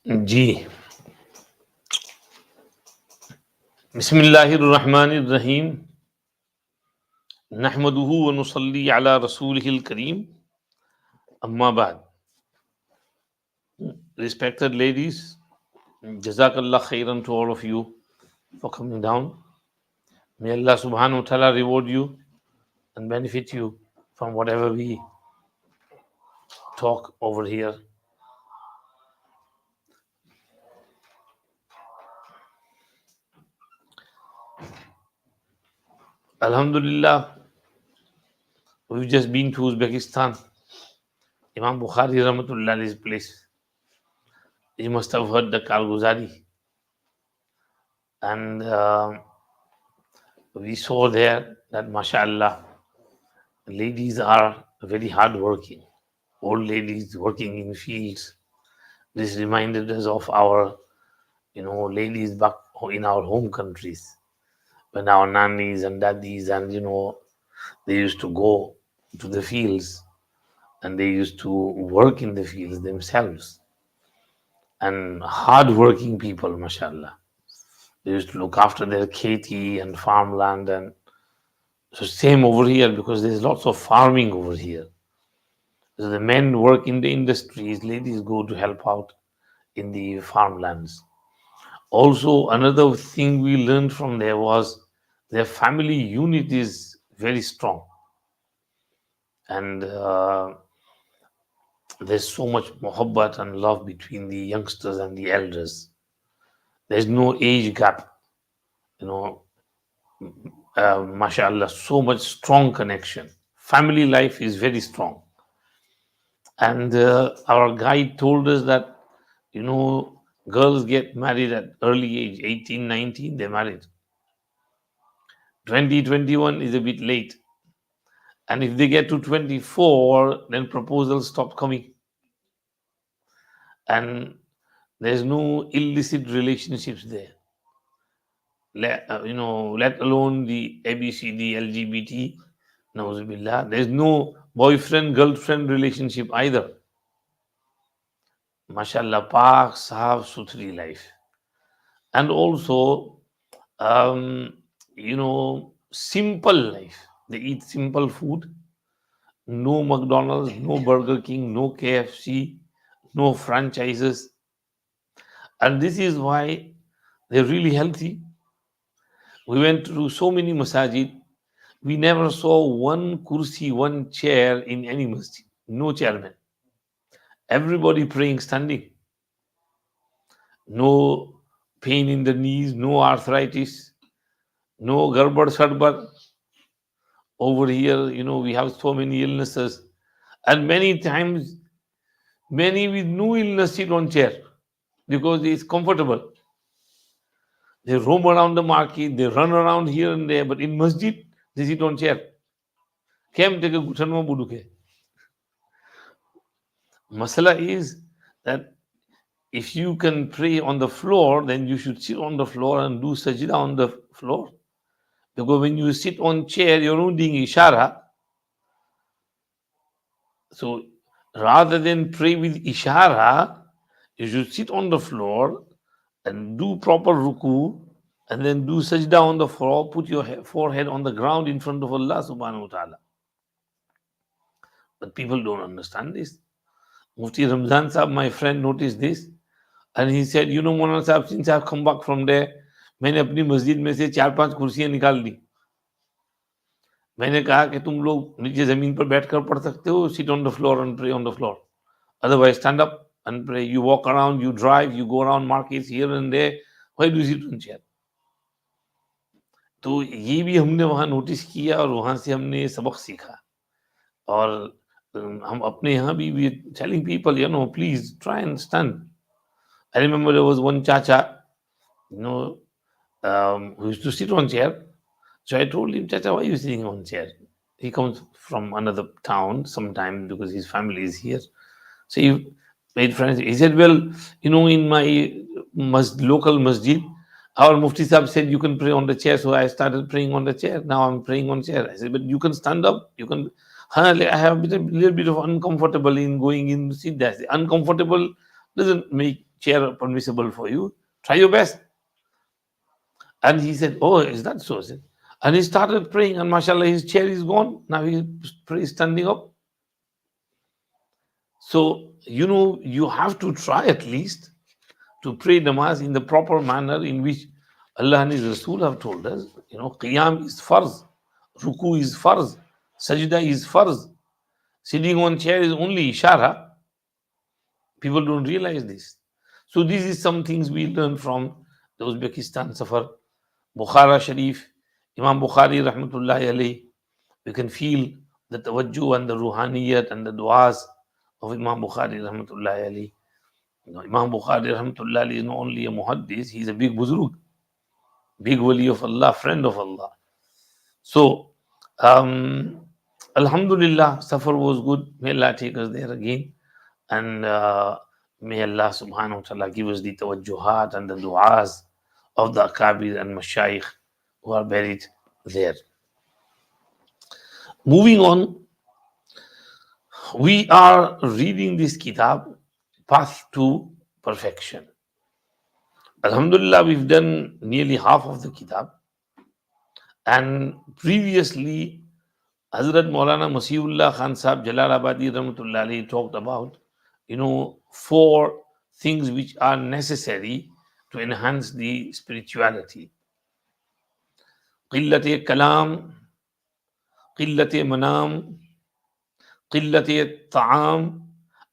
जी, बिस्मिल्लाहिर्रहमानिर्रहीम, नहमदुहु व नुसल्ली अला रसूलिहिल करीम, अम्मा बाद. Respected ladies, Jazakallah khairan to all of you for coming down. May Allah subhanahu wa ta'ala reward you and benefit you from whatever we talk over here. Alhamdulillah, we've just been to Uzbekistan, Imam Bukhari Rahmatullah's place. You must have heard the Karguzari. And we saw there that, mashallah, ladies are very hardworking. Old ladies working in fields. This reminded us of our, ladies back in our home countries, when our nannies and daddies and they used to go to the fields and they used to work in the fields themselves. And hard-working people, mashallah. They used to look after their kheti and farmland, and so same over here because there's lots of farming over here. So the men work in the industries, ladies go to help out in the farmlands. Also, another thing we learned from there was their family unit is very strong. And there's so much muhabbat and love between the youngsters and the elders. There's no age gap, mashallah, so much strong connection. Family life is very strong. And our guide told us that, girls get married at early age, 18, 19, they're married. 20, 21 is a bit late. And if they get to 24, then proposals stop coming. And there's no illicit relationships there. Let alone the ABCD, LGBT, nauzubillah. There's no boyfriend, girlfriend relationship either. Mashallah, Pak, Sahab, Suthri life. And also, simple life. They eat simple food. No McDonald's, no Burger King, no KFC, no franchises. And this is why they're really healthy. We went to so many masajid. We never saw one kursi, one chair in any masjid. No chairman. Everybody praying standing. No pain in the knees, no arthritis, no garbad sadbar. Over here, we have so many illnesses. And many times, many with no illness sit on chair because it's comfortable. They roam around the market, they run around here and there, but in masjid, they sit on chair. Kem take a gutanma buduke. Masala is that if you can pray on the floor, then you should sit on the floor and do sajda on the floor. Because when you sit on chair, you're only doing ishara. So rather than pray with ishara, you should sit on the floor and do proper ruku and then do sajda on the floor, put your forehead on the ground in front of Allah subhanahu wa ta'ala. But people don't understand this. Mufti Ramzan Sahab, my friend, noticed this and he said, Mona Sahab, since I've come back from there, मैंने अपनी मस्जिद में से 4-5 कुर्सियां निकाल दी. मैंने कहा कि तुम लोग नीचे जमीन पर बैठकर पढ़ सकते हो, sit on the floor and pray on the floor. Otherwise, stand up and pray. You walk around, you drive, you go around markets here and there. Why do you sit on chair? तो ये भी हमने वहाँ notice किया और वहाँ से हमने सबक सीखा. और हम अपने यहाँ भी we telling people, please try and stand. I remember there was one chacha, who used to sit on chair. So I told him, Chacha, why are you sitting on chair? He comes from another town sometime because his family is here. So he made friends. He said, well, in my local masjid, our Mufti Sahib said you can pray on the chair. So I started praying on the chair. Now I'm praying on chair. I said, but you can stand up. You can. I have a little bit of uncomfortable in going in. See, that uncomfortable doesn't make chair permissible for you. Try your best. And he said, oh, is that so? I said, and he started praying, and mashallah, his chair is gone. Now he's standing up. So, you have to try at least to pray namaz in the proper manner in which Allah and His Rasul have told us. Qiyam is farz, ruku is farz, sajda is farz. Sitting on chair is only ishara. People don't realize this. So this is some things we learn from the Uzbekistan Safar, Bukhara Sharif, Imam Bukhari Rahmatullahi alayhi. We can feel the tawajjuh and the ruhaniyat and the du'as of Imam Bukhari Rahmatullahi alayhi. Imam Bukhari Rahmatullahi alayhi is not only a muhaddis, he is a big buzrug, big wali of Allah, friend of Allah. So, Alhamdulillah, Safar was good. May Allah take us there again. And may Allah subhanahu wa ta'ala give us the tawajjuhat and the du'as of the akabir and mashayikh who are buried there. Moving on, we are reading this kitab, Path to Perfection. Alhamdulillah, we've done nearly half of the kitab. And previously, Hazrat Maulana Masihullah Khan Sahib Jalalabadi Rahmatullah alayhi talked about, 4 things which are necessary to enhance the spirituality. Qillat kalam, qillat manam, qillat ta'am,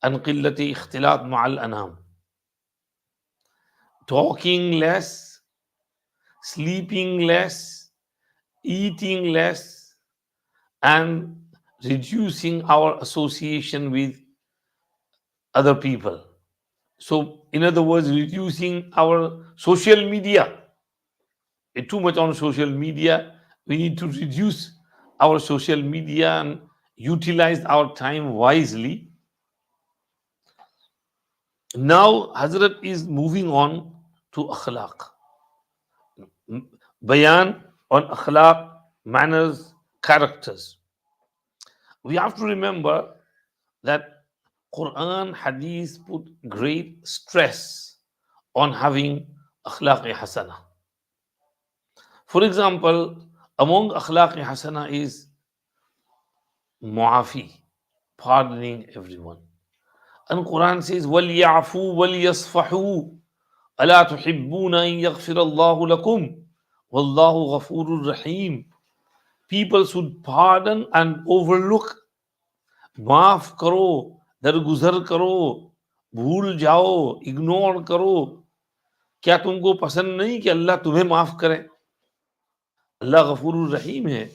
and qillat ikhtilat ma'al anam. Talking less, sleeping less, eating less, and reducing our association with other people. So, in other words, reducing our social media. We're too much on social media. We need to reduce our social media and utilize our time wisely. Now, Hazrat is moving on to akhlaq. Bayan on akhlaq, manners, characters. We have to remember that Quran, Hadith put great stress on having akhlaq hasana. For example, among akhlaq hasana is mu'afi, pardoning everyone. And Quran says, وَلْيَعْفُوا وَلْيَصْفَحُوا أَلَا تُحِبُّونَ أَن يَغْفِرَ اللَّهُ لَكُمْ وَاللَّهُ غَفُورٌ رَحِيمٌ. People should pardon and overlook. माफ करो, दरगुजर करो, भूल जाओ, ignore करो. क्या तुमको पसंद नहीं कि अल्लाह तुम्हें माफ करे? Allah Ghafurur Rahim hai.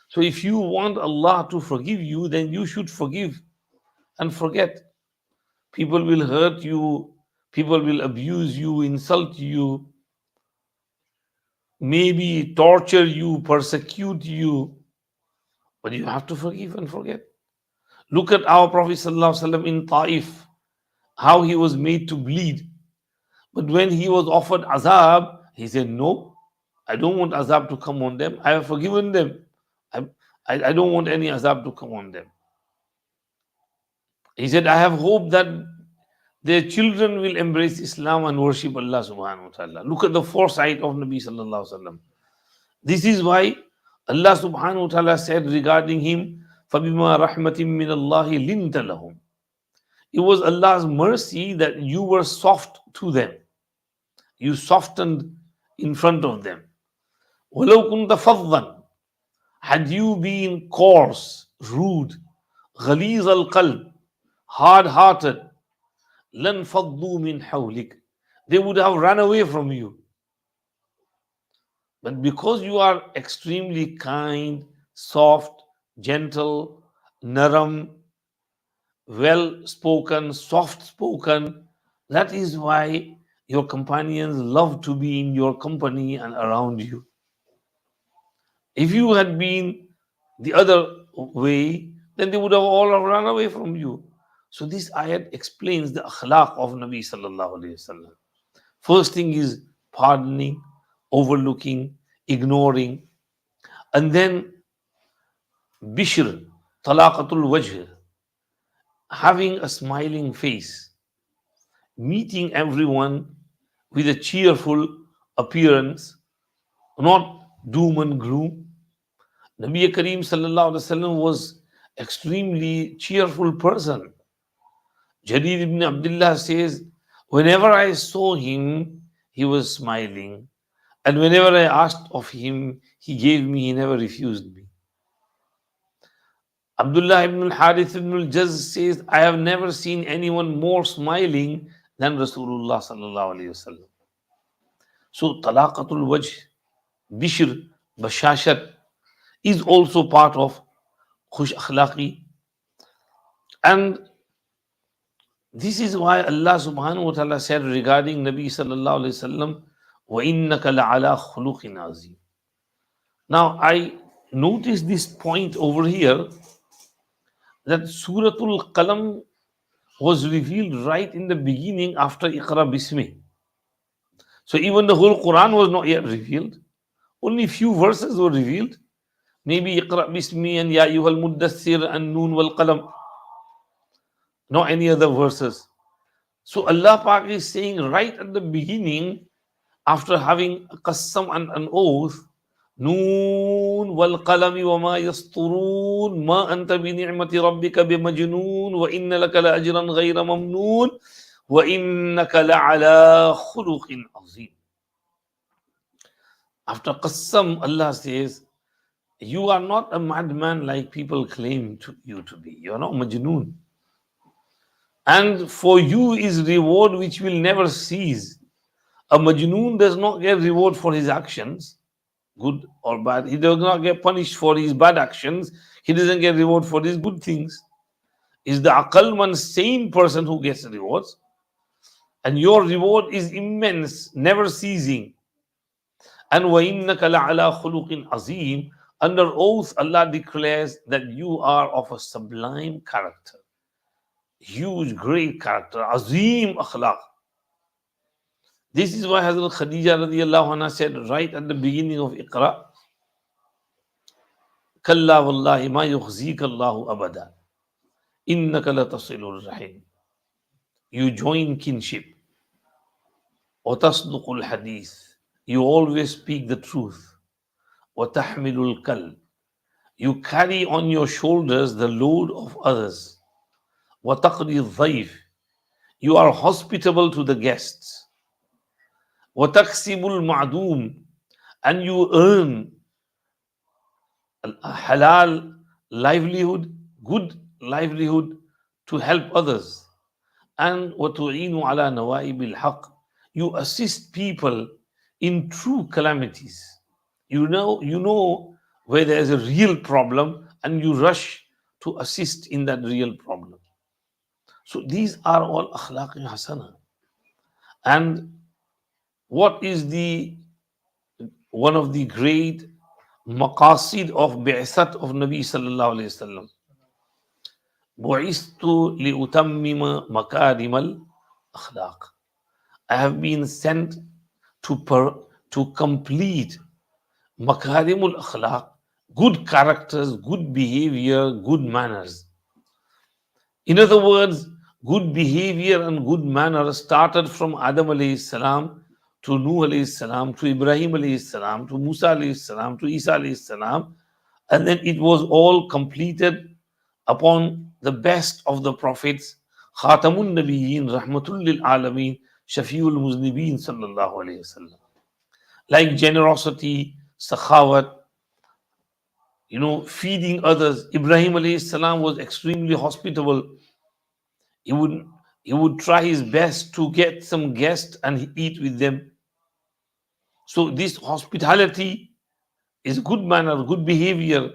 So if you want Allah to forgive you, then you should forgive and forget. People will hurt you, people will abuse you, insult you, maybe torture you, persecute you, but you have to forgive and forget. Look at our Prophet ﷺ in Taif, how he was made to bleed. But when he was offered azab, he said, no, I don't want azab to come on them. I have forgiven them. I don't want any azab to come on them. He said, I have hope that their children will embrace Islam and worship Allah subhanahu wa ta'ala. Look at the foresight of Nabi sallallahu alaihi wasallam. This is why Allah subhanahu wa ta'ala said regarding him, فَبِمَا رَحْمَةٍ مِّنَ اللَّهِ لِنْتَ لَهُمْ. It was Allah's mercy that you were soft to them. You softened in front of them. وَلَوْ كُنْتَ فَضًّا. Had you been coarse, rude, غَلِيظَ الْقَلْبِ, hard-hearted, لَنْ فَضُّوا مِنْ حَوْلِكَ. They would have run away from you. But because you are extremely kind, soft, gentle, naram, well-spoken, soft-spoken, that is why your companions love to be in your company and around you. If you had been the other way, then they would have all run away from you. So this ayat explains the akhlaq of Nabi sallallahu alaihi wasallam. First thing is pardoning, overlooking, ignoring, and then bishr, talaqatul wajh, having a smiling face, meeting everyone with a cheerful appearance, not doom and gloom. Nabi Kareem sallallahu alaihi wasallam was extremely cheerful person. Jarir ibn Abdullah says, whenever I saw him, he was smiling. And whenever I asked of him, he gave me, he never refused me. Abdullah ibn al-Harith ibn al-Jaz says, I have never seen anyone more smiling than Rasulullah sallallahu alayhi wasallam. So talaqatul wajh, bishr, bashashat is also part of khush akhlaqi. And this is why Allah subhanahu wa ta'ala said regarding Nabi sallallahu alayhi wasallam, وَإِنَّكَ لَعَلَىٰ خُلُقٍ عَظِيمٍ. Now I notice this point over here that Suratul Qalam was revealed right in the beginning after Iqra Bismi. So even the whole Quran was not yet revealed. Only few verses were revealed. Maybe Iqra Bismi and Ya Ayyuhal Muddathir and Noon wal Qalam. Not any other verses. So Allah Pak is saying right at the beginning, after having a qasam and an oath, Noon wal qalami wa ma yasturun ma anta bi ni'mati rabbika bi majnoon wa inna laka la ajran ghayra mamnoon wa innaka la ala khuluqin azim. After qasam, Allah says, you are not a madman like people claim you to be. You are not majnoon. And for you is reward which will never cease. A majnoon does not get reward for his actions, good or bad. He does not get punished for his bad actions. He doesn't get reward for his good things. It's the aqalman sane person who gets rewards. And your reward is immense, never ceasing. And وَإِنَّكَ لَعَلَىٰ خُلُقٍ عَظِيمٍ. Under oath, Allah declares that you are of a sublime character. Huge, great character. Azim akhlaq. This is why Hazrat Khadija radiallahu anha said right at the beginning of Iqra, Kalla wallahi ma yukhzika Allahu abada. Innaka latasilur rahim. You join kinship. Watasduqul hadith. You always speak the truth. Watahmilul kal. You carry on your shoulders the load of others. Wataqdi dhaif. You are hospitable to the guests. وَتَكْسِبُ الْمَعْدُومِ. And you earn halal livelihood, good livelihood to help others. And وَتُعِينُ عَلَى نَوَائِبِ الْحَقِّ. You assist people in true calamities. You know where there is a real problem and you rush to assist in that real problem. So these are all akhlaq hasana. And what is one of the great maqasid of bi'sat of Nabi sallallahu alayhi wasallam? Bu'istu li'utammima makarimal akhlaq. I have been sent to complete makarimul akhlaq, good characters, good behavior, good manners. In other words, good behavior and good manners started from Adam alayhi salam to Nuh alayhi salam, to Ibrahim alayhi salam, to Musa alayhi salam, to Isa alayhi salam, and then it was all completed upon the best of the prophets, Khatamun Nabiyyin, Rahmatul lil Alameen, Shafiul Muznibeen sallallahu alayhi wasallam. Like generosity, sakhawat, feeding others. Ibrahim alayhi salam was extremely hospitable. He would try his best to get some guests and eat with them. So this hospitality is good manner, good behavior.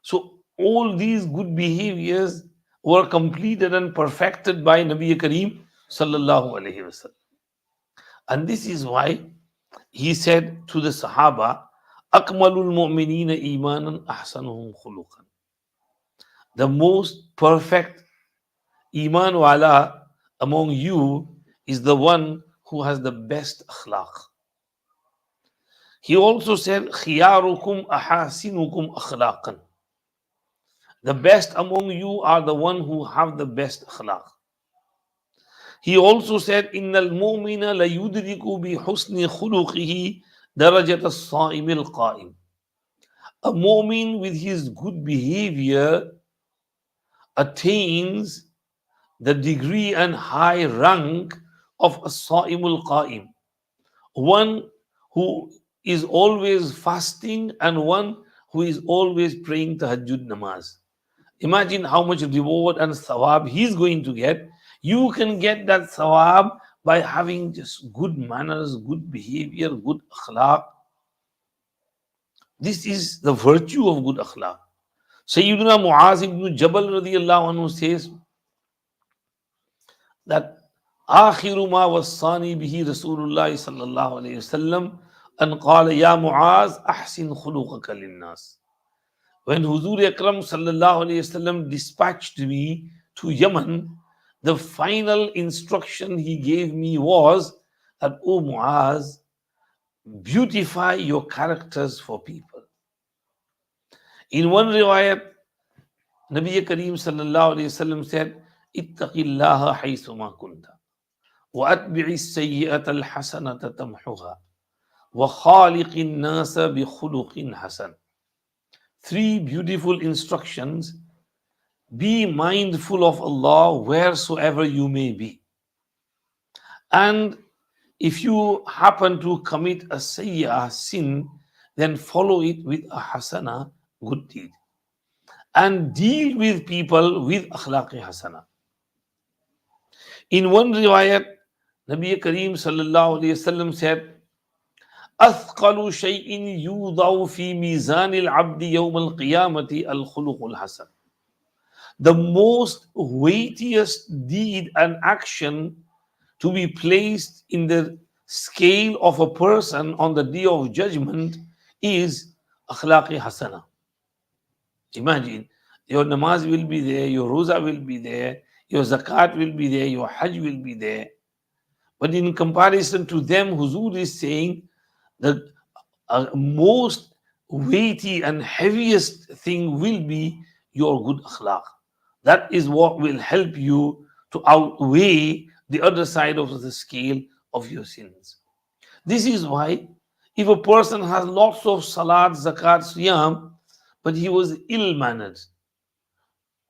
So all these good behaviors were completed and perfected by Nabi Kareem sallallahu alaihi wasallam. And this is why he said to the Sahaba, Akmalul mu'minina imanan ahsanuhum khuluqan. The most perfect Iman wala among you is the one who has the best akhlaq. He also said, Khiyarukum ahasinukum akhlaqan. The best among you are the one who have the best akhlaq. He also said, "Innal mu'mina la yudriku bi husni khuluqihi darajat as-sa'im al-qa'im." A mu'min with his good behavior attains the degree and high rank of as-sa'imul qa'im, one who is always fasting and one who is always praying tahajjud namaz. Imagine how much reward and thawab he's going to get. You can get that thawab by having just good manners, good behavior, good akhlaq. This is the virtue of good akhlaq. Sayyidina Muaz ibn Jabal radiallahu anhu says that آخر ما وصاني به رسول الله صلى الله عليه وسلم أن قال يا معاذ أحسن خلقك للناس. When Huzur Akram sallallahu alayhi wasallam dispatched me to Yemen, the final instruction he gave me was that, O Muaz, beautify your characters for people. In one riwayat, Nabi Kareem sallallahu alayhi wasallam said, ittaqillaha haythuma kunta wa atbi'i sayyi'ata al-hasanata tamhuha wa khaliqin nasa bi khuluqin hasan. Three beautiful instructions. Be mindful of Allah wheresoever you may be. And if you happen to commit a sayyah, sin, then follow it with a hasana, good deed. And deal with people with akhlaqi hasana. In one riwayat, Nabi Kareem sallallahu alayhi wasallam said, أثقل شيء يوضع في ميزان العبد يوم القيامة الخلق الحسن. The most weightiest deed and action to be placed in the scale of a person on the day of judgment is akhlaqi hasana. Imagine, your namaz will be there, your roza will be there, your zakat will be there, your hajj will be there. But in comparison to them, Huzur is saying the most weighty and heaviest thing will be your good akhlaq. That is what will help you to outweigh the other side of the scale of your sins. This is why if a person has lots of salat, zakat, siyam, but he was ill-mannered,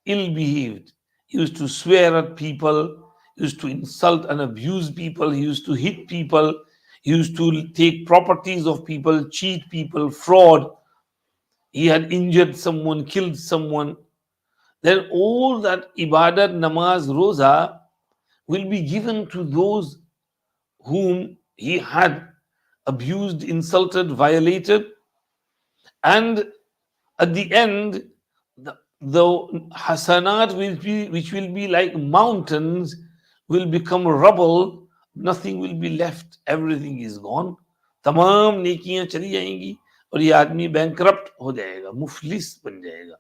ill-behaved, he used to swear at people, he used to insult and abuse people, he used to hit people, he used to take properties of people, cheat people, fraud, he had injured someone, killed someone, then all that ibadat, namaz, roza will be given to those whom he had abused, insulted, violated, and at the end, the hasanat which will be like mountains will become rubble, nothing will be left, everything is gone. तमाम नेकियां चली जाएंगी और ये आदमी bankrupt हो जाएगा, मुफलिस बन जाएगा.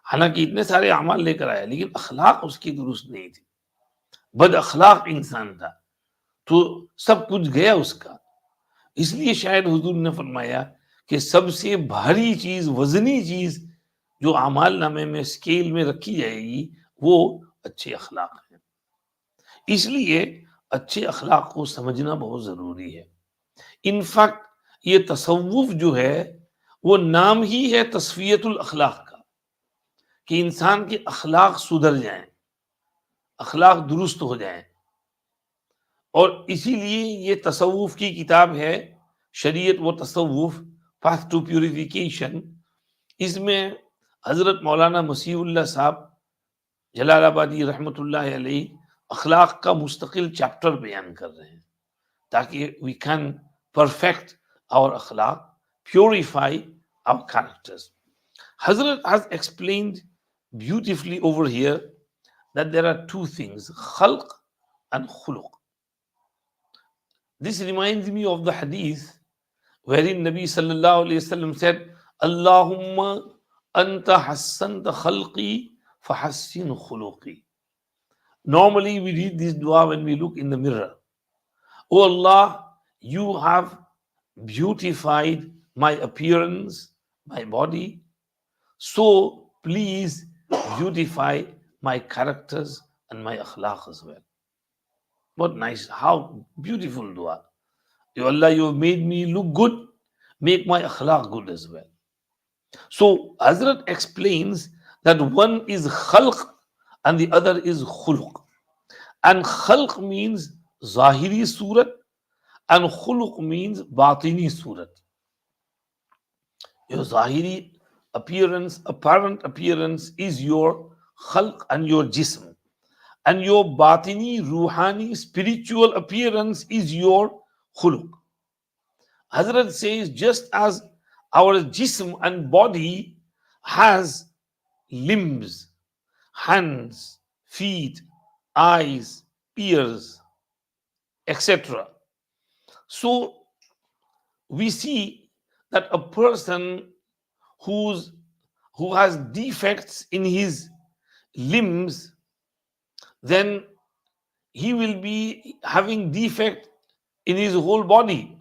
हालांकि इतने सारे अमाल लेकर आया लेकिन अखलाक उसकी दुरुस्त नहीं थी, बद अखलाक इंसान था, तो सब कुछ गया उसका. इसलिए शायद हुजूर ने फरमाया कि सबसे भारी चीज, वजनी चीज जो अमाल नामे में स्केल में रखी जाएगी वो अच्छे अखलाक हैं. इसलिए अच्छे अखलाक को समझना बहुत जरूरी है. इनफैक्ट ये तसव्वुफ जो है वो नाम ही है तस्फियतुल अखलाक का, कि इंसान के अखलाक सुधर जाएं, अखलाक दुरुस्त हो जाएं. और इसीलिए ये तसव्वुफ की किताब है, शरीयत व तसव्वुफ, पाथ टू प्यूरिफिकेशन. इसमें हजरत मौलाना मसीहुल्लाह साहब जलालाबादी रहमतुल्लाह अलैह अखलाक का मुस्तकिल चैप्टर बयान कर रहे हैं ताकि वी कैन परफेक्ट आवर अखलाक, purify our characters. Hazrat has explained beautifully over here that there are two things, khalq and khuluq. This reminds me of the hadith wherein Nabi sallallahu alayhi wasallam said, Allahumma anta hassanta khalqi fahassin khuluqi. Normally we read this dua when we look in the mirror. Oh Allah, you have beautified my appearance, my body, so please beautify my characters and my akhlaq as well. What nice, how beautiful dua. Ya Allah, you have made me look good, make my akhlaq good as well. So Hazrat explains that one is khalq and the other is khuluq. And khalq means zahiri surat and khuluq means batini surat. Your zahiri appearance, apparent appearance is your khalq and your jism. And your batini, ruhani, spiritual appearance is your khuluq. Hazrat says, just as our jism and body has limbs, hands, feet, eyes, ears, etc. So we see that a person who's who has defects in his limbs, then he will be having defect in his whole body.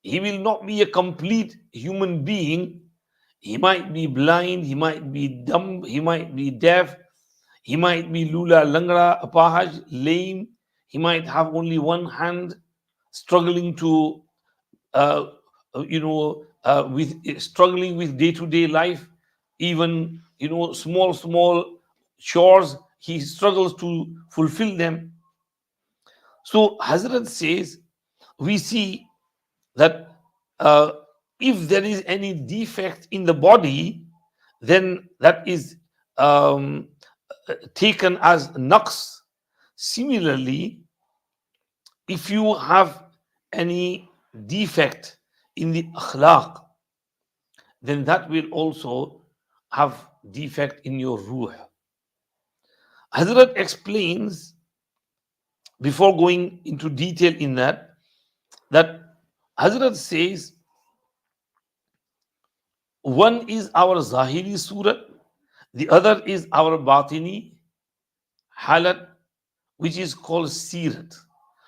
He will not be a complete human being. He might be blind, he might be dumb, he might be deaf, he might be lula langra, apahaj, lame, he might have only one hand, struggling to, uh, with struggling with day to day life, even small chores, he struggles to fulfill them. So Hazrat says, we see that uh, if there is any defect in the body, then that is um, taken as naqs. Similarly, if you have any defect in the akhlaq, then that will also have defect in your ruh. Hazrat explains, before going into detail in that Hazrat says one is our zahiri surat, the other is our batini halat, which is called sirat.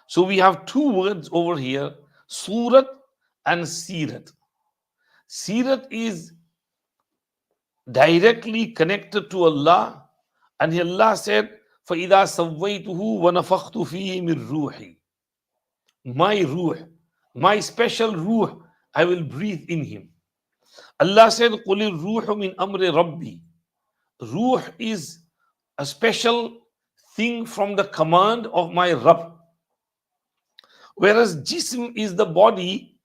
So we have two words over here, surat and sirat. Sirat is directly connected to Allah, and Allah said, فَإِذَا سَوَّيْتُهُ وَنَفَخْتُ فِيهِ مِنْ رُوحِي. My ruh, my special ruh, I will breathe in him. Allah said, قُلِ الرُّوحُ مِنْ أَمْرِ رَبِّي. Ruh is a special thing from the command of my Rabb. Whereas jism is the body,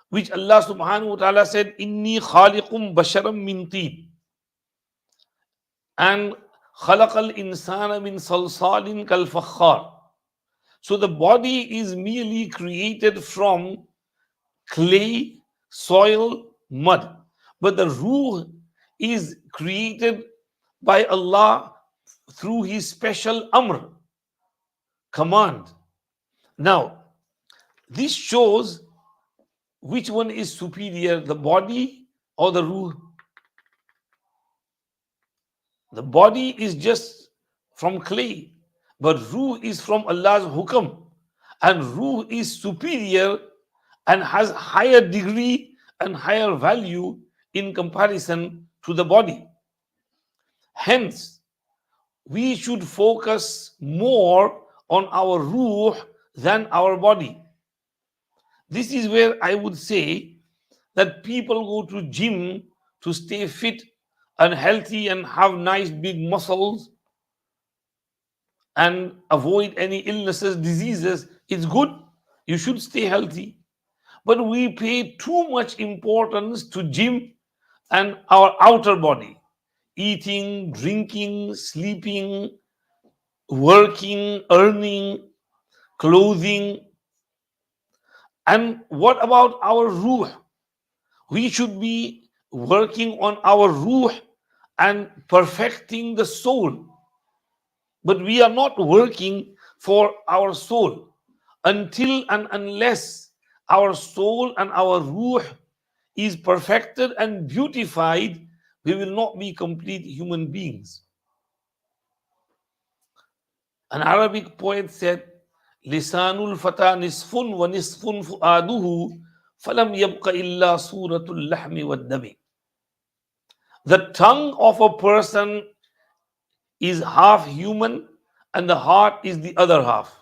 which Allah subhanahu wa ta'ala said, Inni khaliqum basharam min teen. And khalaqal insana min salsalin kal fakhar. So the body is merely created from clay, soil, mud. But the ruh is created by Allah through His special amr, command. Now, this shows which one is superior, the body or the ruh. The body is just from clay, but ruh is from Allah's hukam. And ruh is superior and has higher degree and higher value in comparison to the body. Hence, we should focus more on our ruh than our body. This is where I would say that people go to gym to stay fit and healthy and have nice big muscles and avoid any illnesses, diseases. It's good. You should stay healthy. But we pay too much importance to gym and our outer body. Eating, drinking, sleeping, working, earning, clothing. And what about our ruh? We should be working on our ruh and perfecting the soul. But we are not working for our soul until and unless our soul and our ruh is perfected and beautified, we will not be complete human beings. An Arabic poet said, Lisanul fata nisfun wa nisfun fu'aduhu falam yabqa illa suratul lahmi wad dami. The tongue of a person is half human and the heart is the other half.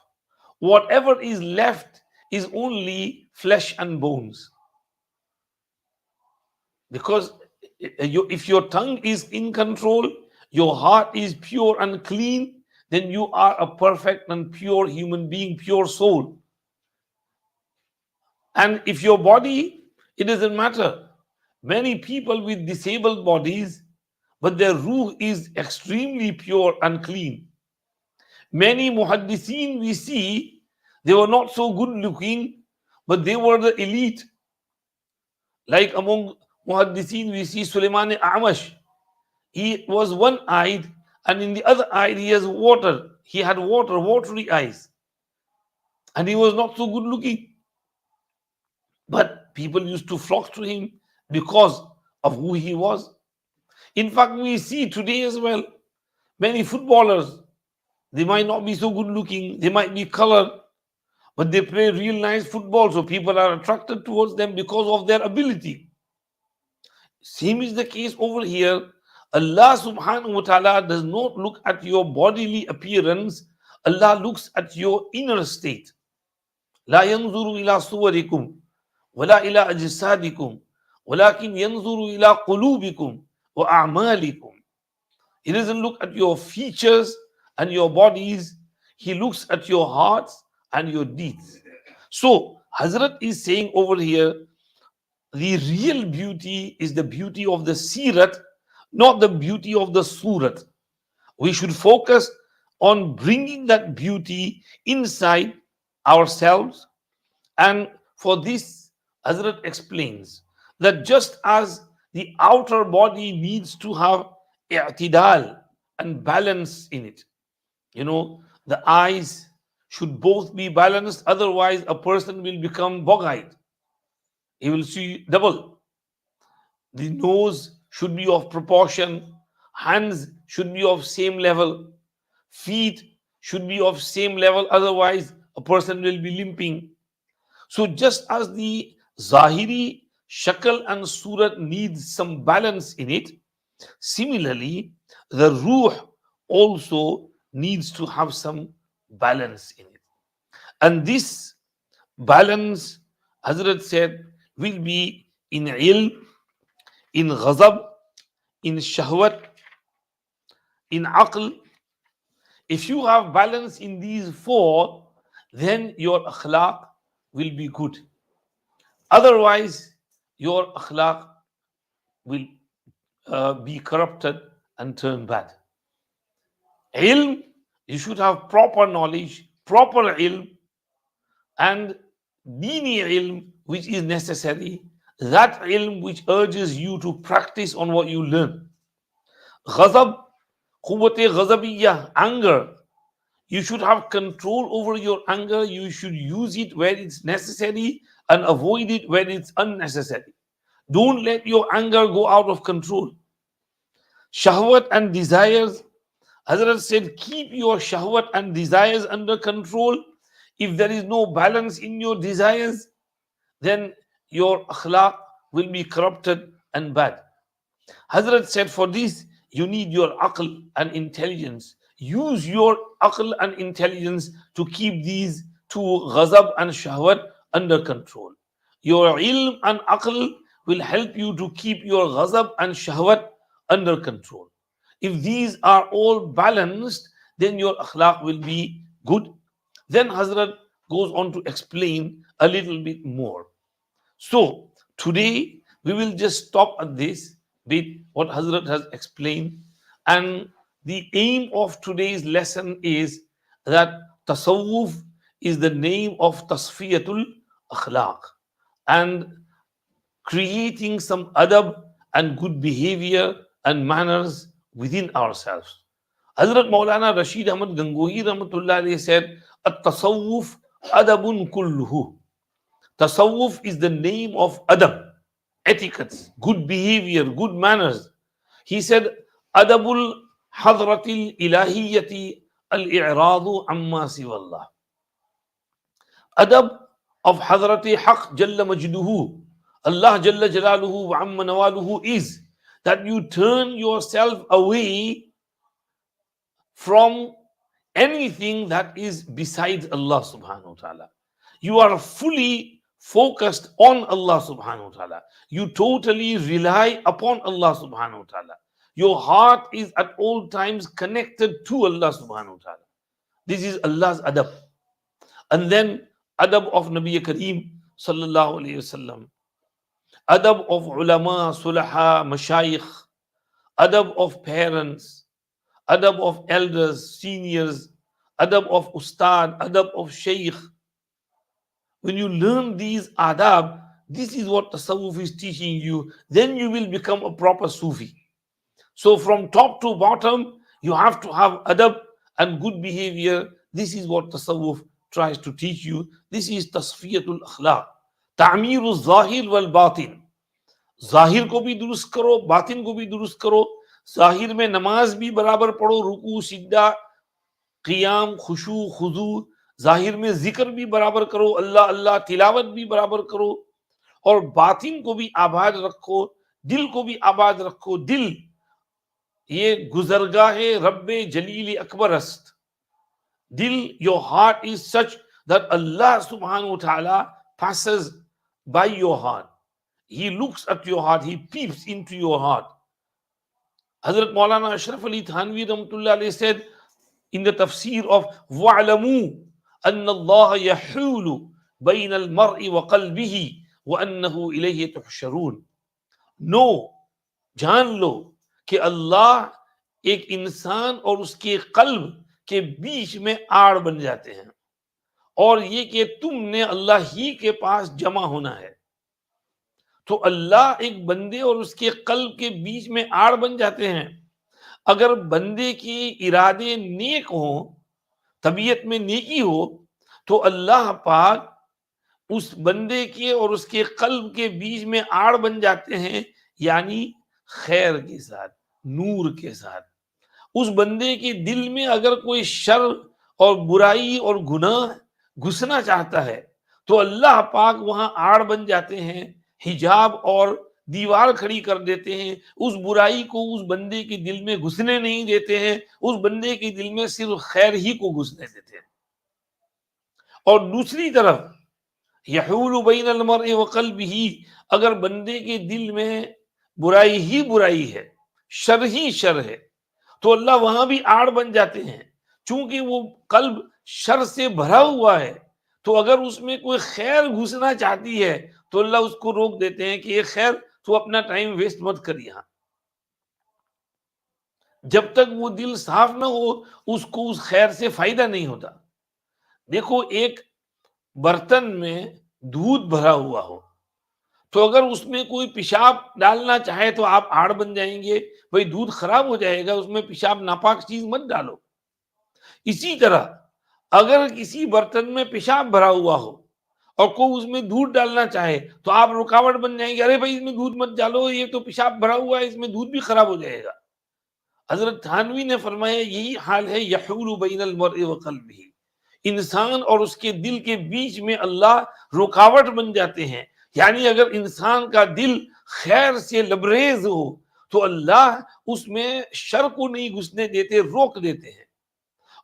Whatever is left is only flesh and bones. Because if your tongue is in control, your heart is pure and clean, then you are a perfect and pure human being, pure soul. And if your body, it doesn't matter. Many people with disabled bodies, but their ruh is extremely pure and clean. Many muhaddithin we see, they were not so good looking, but they were the elite. Like among muhaddithin we see Sulaiman Amash. He was one-eyed, and in the other eye he has water. He had water, watery eyes. And he was not so good looking. But people used to flock to him because of who he was. In fact, we see today as well, many footballers, they might not be so good looking, they might be colored, but they play real nice football, so people are attracted towards them because of their ability. Same is the case over here. Allah subhanahu wa ta'ala does not look at your bodily appearance, Allah looks at your inner state. لا ينظر إلى صوركم ولا إلى أجسادكم ولكن ينظر إلى قلوبكم وأعمالكم. He doesn't look at your features and your bodies, he looks at your hearts and your deeds. So Hazrat is saying over here, the real beauty is the beauty of the sirat, not the beauty of the surat. We should focus on bringing that beauty inside ourselves. And for this, Hazrat explains that just as the outer body needs to have i'tidal and balance in it, the eyes should both be balanced, otherwise a person will become bog-eyed. He will see double. The nose should be of proportion, hands should be of same level, feet should be of same level, otherwise a person will be limping. So just as the zahiri shakal and surat needs some balance in it, similarly the ruh also needs to have some balance in it. And this balance, Hazrat said, will be in ilm, in ghazab, in shahwat, in aql. If you have balance in these four, then your akhlaq will be good. Otherwise, your akhlaq will be corrupted and turn bad. Ilm, you should have proper knowledge, proper ilm, and dini ilm, which is necessary, that ilm which urges you to practice on what you learn. Ghazab, quwwat-e ghazabiyya, anger. You should have control over your anger. You should use it where it's necessary and avoid it where it's unnecessary. Don't let your anger go out of control. Shahwat and desires, Hazrat said, keep your shahwat and desires under control. If there is no balance in your desires, then your akhlaq will be corrupted and bad. Hazrat said, for this, you need your aql and intelligence. Use your aql and intelligence to keep these two, ghazab and shahwat, under control. Your ilm and aql will help you to keep your ghazab and shahwat under control. If these are all balanced, then your akhlaq will be good. Then Hazrat goes on to explain a little bit more. So today we will just stop at this bit, what Hazrat has explained. And the aim of today's lesson is that tasawwuf is the name of tasfiyatul akhlaq, and creating some adab and good behavior and manners within ourselves. Hazrat Maulana Rashid Ahmad Gangohi Rahmatullah Alayhi said, At-tasawwuf adabun kulluhu. Tasawwuf is the name of adab, etiquettes, good behavior, good manners. He said, Adabul hadratil ilahiyyati al-i'radu amma siwallah. Adab of hadrati haq jalla majduhu, Allah jalla jalaluhu wa amma nawaluhu, is that you turn yourself away from anything that is besides Allah subhanahu wa ta'ala. You are fully focused on Allah subhanahu wa ta'ala. You totally rely upon Allah subhanahu wa ta'ala. Your heart is at all times connected to Allah subhanahu wa ta'ala. This is Allah's adab. And then adab of Nabi Kareem sallallahu alayhi wasallam, adab of ulama, sulaha, mashayikh, adab of parents, adab of elders, seniors, adab of ustad, adab of shaykh. When you learn these adab, this is what tasawwuf is teaching you, then you will become a proper Sufi. So from top to bottom, you have to have adab and good behavior. This is what tasawwuf tries to teach you. This is tasfiyatul akhlaq, ta'mirul zahir wal batin. ظاہر کو بھی درست کرو, باطن کو بھی درست کرو. ظاہر میں نماز بھی برابر پڑھو, رکوع, سجدہ, قیام, خشوع, خضوع. ظاہر میں ذکر بھی برابر کرو, اللہ اللہ, تلاوت بھی برابر کرو. اور باطن کو بھی آباد رکھو, دل کو بھی آباد رکھو. دل یہ گزرگاہ رب جلیل اکبر است. دل, your heart is such that Allah subhanahu wa ta'ala passes by your heart. He looks at your heart, he peeps into your heart. Hazrat Maulana Ashraf Ali Thanvi Rahmatullah alayhi said in the tafsir of وَعْلَمُوا أَنَّ اللَّهَ يَحُولُ بَيْنَ الْمَرْءِ وَقَلْبِهِ وَأَنَّهُ إِلَيْهِ تُحْشَرُونَ. No, جان لو کہ اللہ ایک انسان اور اس کے قلب کے بیچ میں آڑ بن جاتے ہیں, اور یہ کہ تم نے اللہ ہی کے پاس جمع ہونا ہے. تو اللہ ایک بندے اور اس کے قلب کے بیچ میں آڑ بن جاتے ہیں. اگر بندے کے ارادے نیک ہوں, طبیعت میں نیکی ہو, تو اللہ پاک اس بندے کے اور اس کے قلب کے بیچ میں آڑ بن جاتے ہیں, یعنی خیر کے ساتھ, نور کے ساتھ. اس بندے کے دل میں اگر کوئی شر اور برائی اور گناہ گھسنا چاہتا ہے تو اللہ پاک وہاں آڑ بن جاتے ہیں, حجاب اور دیوار کھڑی کر دیتے ہیں. اس برائی کو اس بندے کے دل میں گھسنے نہیں دیتے ہیں, اس بندے کے دل میں صرف خیر ہی کو گھسنے دیتے ہیں. اور دوسری طرف یحول بین المرء وقلبہ, اگر بندے کے دل میں برائی ہی برائی ہے, شر ہی شر ہے, تو اللہ وہاں بھی آڑ بن جاتے ہیں. چونکہ وہ قلب شر سے بھرا ہوا ہے, تو اگر اس میں کوئی خیر گھسنا چاہتی ہے تو اللہ اس کو روک دیتے ہیں کہ یہ خیر تو اپنا ٹائم ویسٹ مت کر یہاں. جب تک وہ دل صاف نہ ہو اس کو اس خیر سے فائدہ نہیں ہوتا. دیکھو, ایک برتن میں دودھ بھرا ہوا ہو, تو اگر اس میں کوئی پیشاب ڈالنا چاہے تو آپ آڑ بن جائیں گے, بھئی دودھ خراب ہو جائے گا, اس میں پیشاب ناپاک چیز مت ڈالو. اسی طرح اگر کسی برتن میں پیشاب بھرا ہوا ہو اور کوئی اس میں دودھ ڈالنا چاہے تو آپ رکاوٹ بن جائیں گے, ارے بھائی اس میں دودھ مت ڈالو, یہ تو پیشاب بھرا ہوا ہے, اس میں دودھ بھی خراب ہو جائے گا. حضرت تھانوی نے فرمایا یہی حال ہے یحول بین المرء وقلبہ, انسان اور اس کے دل کے بیچ میں اللہ رکاوٹ بن جاتے ہیں. یعنی اگر انسان کا دل خیر سے لبریز ہو تو اللہ اس میں شر کو نہیں گھسنے دیتے, روک دیتے ہیں.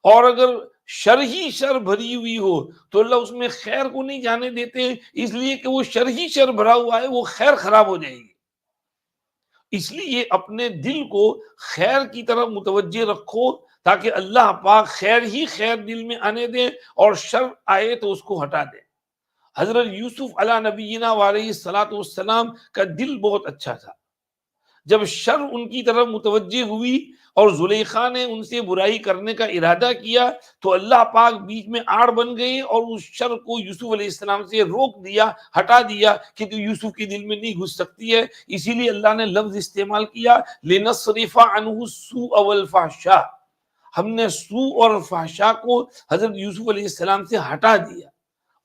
اور اگر شر ہی شر بھری ہوئی ہو تو اللہ اس میں خیر کو نہیں جانے دیتے, اس لیے کہ وہ شر ہی شر بھرا ہوا ہے, وہ خیر خراب ہو جائے گی. اس لیے اپنے دل کو خیر کی طرف متوجہ رکھو تاکہ اللہ پاک خیر ہی خیر دل میں آنے دے, اور شر آئے تو اس کو ہٹا دے. حضرت یوسف علیہ نبینا علیہ الصلوۃ والسلام کا دل بہت اچھا تھا. جب شر ان کی طرف متوجہ ہوئی اور زلیخا نے ان سے برائی کرنے کا ارادہ کیا تو اللہ پاک بیچ میں آڑ بن گئے اور اس شر کو یوسف علیہ السلام سے روک دیا, ہٹا دیا کہ تو یوسف کے دل میں نہیں گھس سکتی ہے. اسی لیے اللہ نے لفظ استعمال کیا لنصرف عنہ السوء والفحشاء, ہم نے سوء اور فحشاء کو حضرت یوسف علیہ السلام سے ہٹا دیا,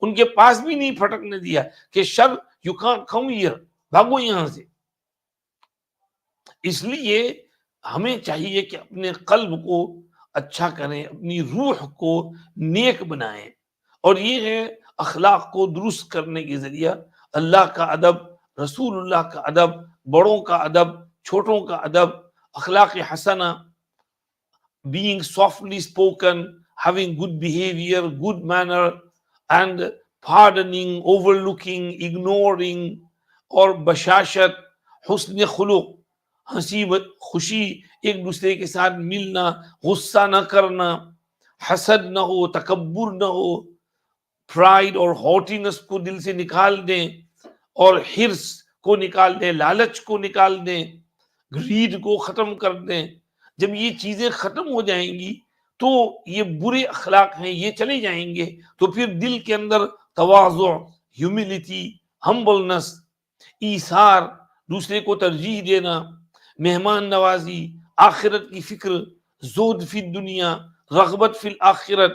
ان کے پاس بھی نہیں پھٹکنے دیا کہ شر یو کانٹ کم ہیئر, بھاگو یہاں سے. اس لیے ہمیں چاہیے کہ اپنے قلب کو اچھا کریں, اپنی روح کو نیک بنائیں, اور یہ ہے اخلاق کو درست کرنے کے ذریعہ اللہ کا ادب, رسول اللہ کا ادب, بڑوں کا ادب, چھوٹوں کا ادب, اخلاق حسنہ, being softly spoken, having good behavior, good manner, and pardoning, overlooking, ignoring, اور بشاشت, حسن خلق, ہنسی خوشی, ایک دوسرے کے ساتھ ملنا, غصہ نہ کرنا, حسد نہ ہو, تکبر نہ ہو, پرائڈ اور ہاٹینس کو دل سے نکال دیں, اور حرص کو نکال دیں, لالچ کو نکال دیں, گرید کو ختم کر دیں. جب یہ چیزیں ختم ہو جائیں گی تو یہ برے اخلاق ہیں یہ چلے جائیں گے, تو پھر دل کے اندر تواضع, ہیوملٹی, ہمبلنس, ایثار, دوسرے کو ترجیح دینا, مہمان نوازی, آخرت کی فکر, زہد فی الدنیا, رغبت فی الآخرت,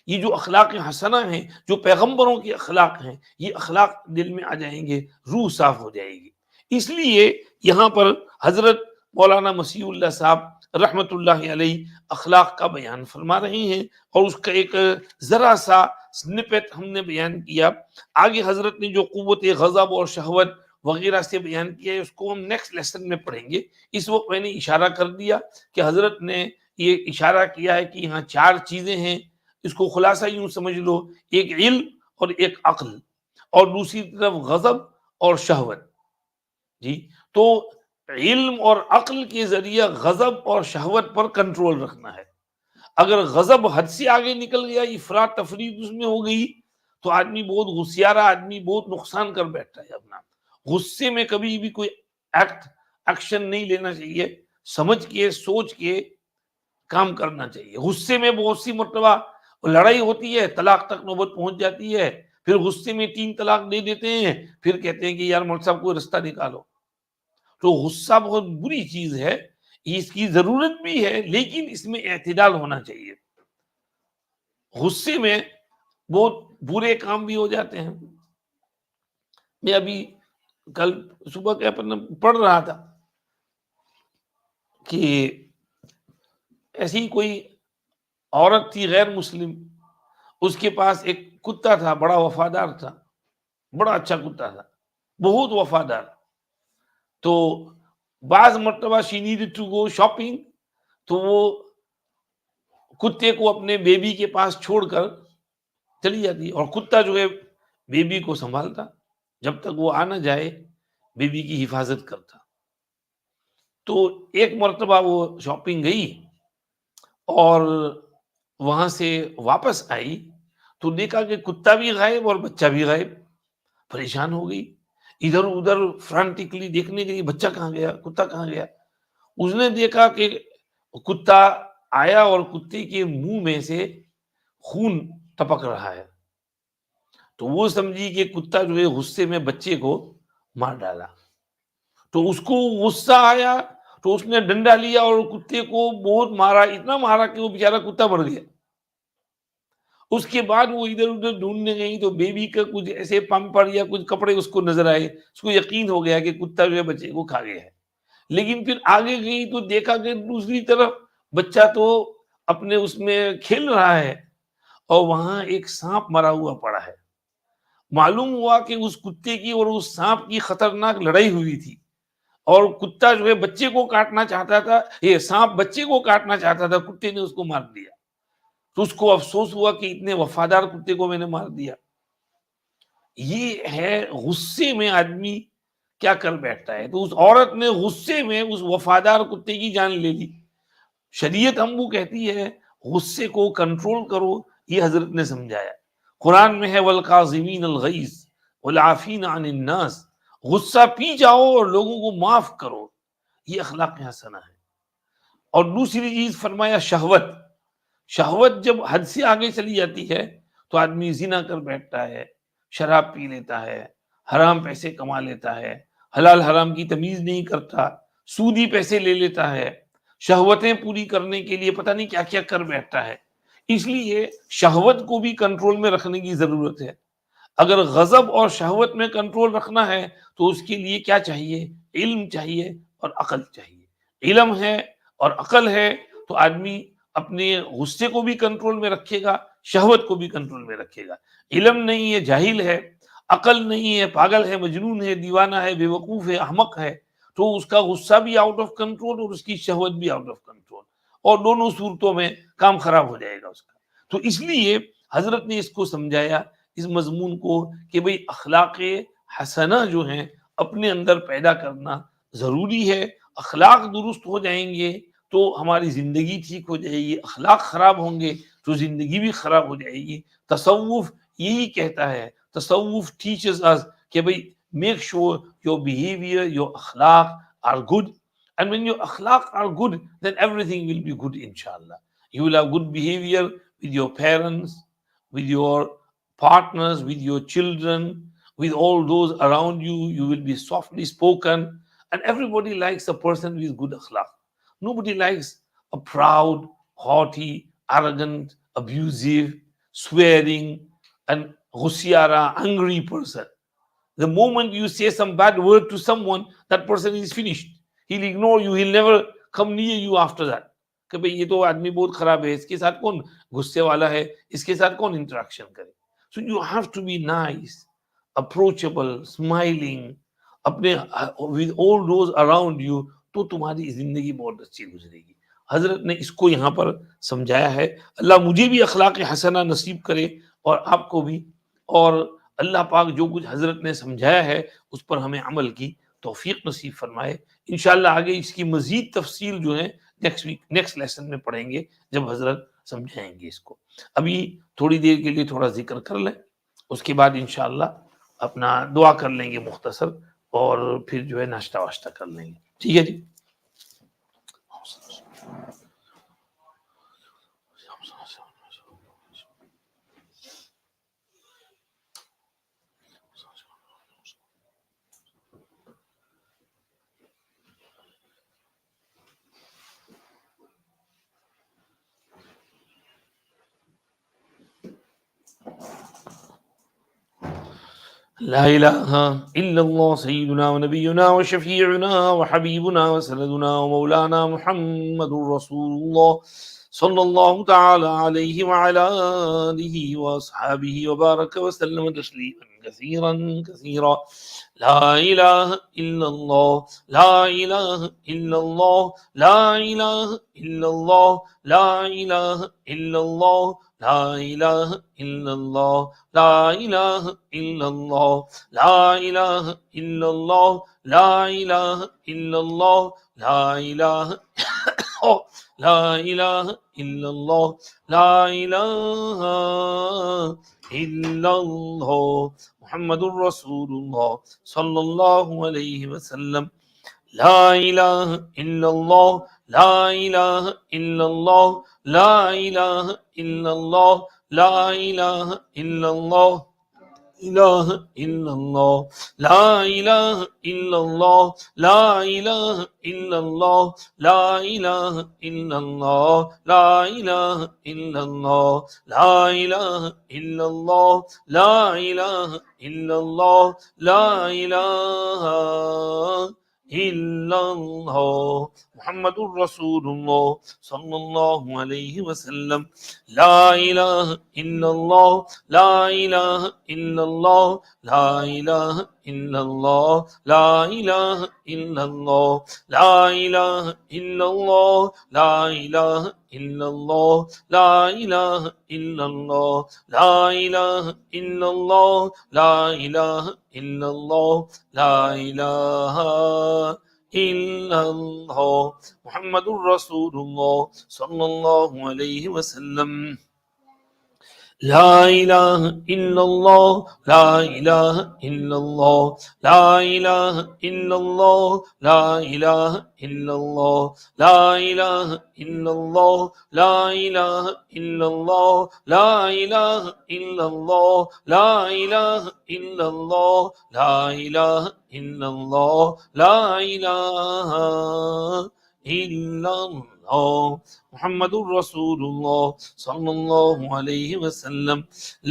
یہ جو اخلاق حسنہ ہیں, جو پیغمبروں کے اخلاق ہیں, یہ اخلاق دل میں آ جائیں گے, روح صاف ہو جائے گی. اس لیے یہاں پر حضرت مولانا مسیح اللہ صاحب رحمت اللہ علیہ اخلاق کا بیان فرما رہے ہیں, اور اس کا ایک ذرا سا سنپٹ ہم نے بیان کیا. آگے حضرت نے جو قوت غضب اور شہوت وغیرہ سے بیان کیا ہے اس کو ہم نیکسٹ لیسن میں پڑھیں گے. اس وقت میں نے اشارہ کر دیا کہ حضرت نے یہ اشارہ کیا ہے کہ یہاں 4 چیزیں ہیں. اس کو خلاصہ یوں سمجھ لو, ایک علم اور ایک عقل, اور دوسری طرف غضب اور شہوت. جی, تو علم اور عقل کے ذریعہ غضب اور شہوت پر کنٹرول رکھنا ہے. اگر غضب حد سے آگے نکل گیا, افراط تفریط اس میں ہو گئی, تو آدمی بہت غصیارہ آدمی بہت نقصان کر بیٹھتا ہے اپنا. غصے میں کبھی بھی کوئی ایکشن نہیں لینا چاہیے, سمجھ کے سوچ کے کام کرنا چاہیے. غصے میں بہت سی مرتبہ لڑائی ہوتی ہے, طلاق تک نوبت پہنچ جاتی ہے, پھر غصے میں 3 طلاق دے دیتے ہیں, پھر کہتے ہیں کہ یار مولوی صاحب کوئی رستہ نکالو. تو غصہ بہت بری چیز ہے, اس کی ضرورت بھی ہے, لیکن اس میں اعتدال ہونا چاہیے. غصے میں بہت برے کام بھی ہو جاتے ہیں. میں ابھی کل صبح کے پڑھ رہا تھا کہ ایسی کوئی عورت تھی غیر مسلم, اس کے پاس ایک کتا تھا, بڑا وفادار تھا, بڑا اچھا کتا تھا, بہت وفادار. تو بعض مرتبہ she needed to go shopping, تو وہ کتے کو اپنے بیبی کے پاس چھوڑ کر چلی جاتی, اور کتا جو ہے بیبی کو سنبھالتا, جب تک وہ آ نہ جائے بیبی کی حفاظت کرتا. تو ایک مرتبہ وہ شاپنگ گئی اور وہاں سے واپس آئی تو دیکھا کہ کتا بھی غائب اور بچہ بھی غائب. پریشان ہو گئی, ادھر ادھر فرانٹکلی دیکھنے کے لیے, بچہ کہاں گیا, کتا کہاں گیا. اس نے دیکھا کہ کتا آیا اور کتے کے منہ میں سے خون ٹپک رہا ہے, تو وہ سمجھی کہ کتا جو ہے غصے میں بچے کو مار ڈالا. تو اس کو غصہ آیا تو اس نے ڈنڈا لیا اور کتے کو بہت مارا, اتنا مارا کہ وہ بیچارہ کتا مر گیا. اس کے بعد وہ ادھر ادھر ڈھونڈنے گئی تو بیبی کا کچھ ایسے پمپر یا کچھ کپڑے اس کو نظر آئے, اس کو یقین ہو گیا کہ کتا جو ہے بچے کو کھا گیا ہے. لیکن پھر آگے گئی تو دیکھا کہ دوسری طرف بچہ تو اپنے اس میں کھیل رہا ہے اور وہاں ایک سانپ مرا ہوا پڑا ہے. معلوم ہوا کہ اس کتے کی اور اس سانپ کی خطرناک لڑائی ہوئی تھی, اور کتا جو ہے بچے کو کاٹنا چاہتا تھا, یہ سانپ بچے کو کاٹنا چاہتا تھا, کتے نے اس کو مار دیا. تو اس کو افسوس ہوا کہ اتنے وفادار کتے کو میں نے مار دیا. یہ ہے غصے میں آدمی کیا کر بیٹھتا ہے. تو اس عورت نے غصے میں اس وفادار کتے کی جان لے لی. شریعت ہم کو کہتی ہے غصے کو کنٹرول کرو, یہ حضرت نے سمجھایا. قرآن میں ہے والقاظمین الغیظ والعافین عن الناس, غصہ پی جاؤ اور لوگوں کو معاف کرو, یہ اخلاق حسنہ ہے. اور دوسری چیز فرمایا شہوت. شہوت جب حد سے آگے چلی جاتی ہے تو آدمی زنا کر بیٹھتا ہے, شراب پی لیتا ہے, حرام پیسے کما لیتا ہے, حلال حرام کی تمیز نہیں کرتا, سودی پیسے لے لیتا ہے, شہوتیں پوری کرنے کے لیے پتہ نہیں کیا کیا کر بیٹھتا ہے. اس لیے شہوت کو بھی کنٹرول میں رکھنے کی ضرورت ہے. اگر غضب اور شہوت میں کنٹرول رکھنا ہے تو اس کے لیے کیا چاہیے, علم چاہیے اور عقل چاہیے. علم ہے اور عقل ہے تو آدمی اپنے غصے کو بھی کنٹرول میں رکھے گا, شہوت کو بھی کنٹرول میں رکھے گا. علم نہیں ہے, جاہل ہے, عقل نہیں ہے, پاگل ہے, مجنون ہے, دیوانہ ہے, بے وقوف ہے, احمق ہے, تو اس کا غصہ بھی آؤٹ آف کنٹرول اور اس کی شہوت بھی آؤٹ آف کنٹرول, اور دونوں صورتوں میں کام خراب ہو جائے گا اس کا. تو اس لیے حضرت نے اس کو سمجھایا اس مضمون کو کہ بھئی اخلاق حسنہ جو ہیں اپنے اندر پیدا کرنا ضروری ہے. اخلاق درست ہو جائیں گے تو ہماری زندگی ٹھیک ہو جائے گی، اخلاق خراب ہوں گے تو زندگی بھی خراب ہو جائے گی. تصوف یہی کہتا ہے، تصوف teaches us کہ بھئی make sure your behavior, your akhlaq are good, and when your akhlaq are good then everything will be good inshallah. You will have good behavior with your parents, with your partners, with your children, with all those around you. You will be softly spoken, and everybody likes a person with good akhlaq. Nobody likes a proud, haughty, arrogant, abusive, swearing, and ghusiara, angry person. The moment you say some bad word to someone, that person is finished. He'll ignore you. He'll never come near you after that. کہ بھئی یہ تو آدمی بہت خراب ہے، اس کے ساتھ کون غصے والا ہے، اس کے ساتھ کون انٹریکشن کرے. So you have to be nice, approachable, smiling, اپنے with all those around you, تو تمہاری زندگی بہت اچھی گزرے گی. حضرت نے اس کو یہاں پر سمجھایا ہے. اللہ مجھے بھی اخلاق حسنہ نصیب کرے اور آپ کو بھی، اور اللہ پاک جو کچھ حضرت نے سمجھایا ہے اس پر ہمیں عمل کی توفیق نصیب فرمائے. انشاءاللہ آگے اس کی مزید تفصیل جو ہے نیکسٹ لیسن میں پڑھیں گے جب حضرت سمجھائیں گے اس کو. ابھی تھوڑی دیر کے لیے تھوڑا ذکر کر لیں، اس کے بعد انشاءاللہ اپنا دعا کر لیں گے مختصر، اور پھر جو ہے ناشتہ واشتہ کر لیں گے. ٹھیک ہے جی. لا الہ الا اللہ سیدنا و نبینا و شفیعنا و حبیبنا و سندنا و مولانا محمد رسول اللہ صلی اللہ تعالی علیہ وعلا آلہ و اصحابہ وبارک وسلم تسلیما کثیرا کثیرا. لا الہ الا اللہ، لا الہ الا اللہ، لا الہ الا اللہ، لا الہ الا اللہ، لا الہ الا اللہ، لا الہ الا اللہ، لا الہ الا اللہ، لا الہ الا اللہ، لا الہ لا الہ الا اللہ، لا الہ الا اللہ محمد الرسول اللہ صلی اللہ علیہ وسلم. لا الہ الا اللہ، لا الہ الا اللہ، لا الہ الا اللہ، لا الہ الا اللہ، الہ الا اللہ، لا الہ الا اللہ، لا الہ الا اللہ، لا الہ الا اللہ، لا الہ الا اللہ، لا الہ الا اللہ، لا الہ الا اللہ، لا الہ الا اللہ محمد الرسول اللہ صلی اللہ علیہ وسلم. لا الہ الا اللہ، لا الہ الا اللہ، لا الہ الا اللہ، لا الہ الا اللہ، لا الہ الا اللہ، لا الہ الا اللہ، لا الہ الا اللہ، لا الہ الا اللہ، لا الہ الا اللہ، لا الہ الا اللہ محمد الرسول اللہ صلی اللہ علیہ وسلم. لا الہ الا اللہ، لا الہ الا اللہ، لا الہ الا اللہ، لا الہ الا اللہ، لا الہ الا اللہ، لا الہ الا اللہ، لا الہ الا اللہ، لا الہ الا اللہ، لا الہ الا اللہ، لا الہ الا اللہ محمد الرسول اللہ صلی اللہ علیہ وسلم.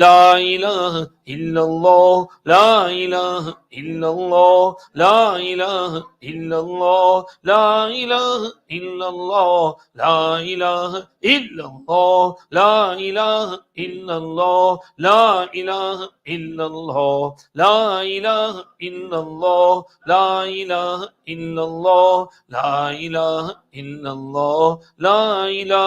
لا الہ الا اللہ، لا الہ الا اللہ، لا الہ الا اللہ، لا الہ الا اللہ، لا الہ الا اللہ، لا الہ الا اللہ، لا الہ الا اللہ، لا الہ الا اللہ، لا الہ الا اللہ، لا الہ الا اللہ، لا الہ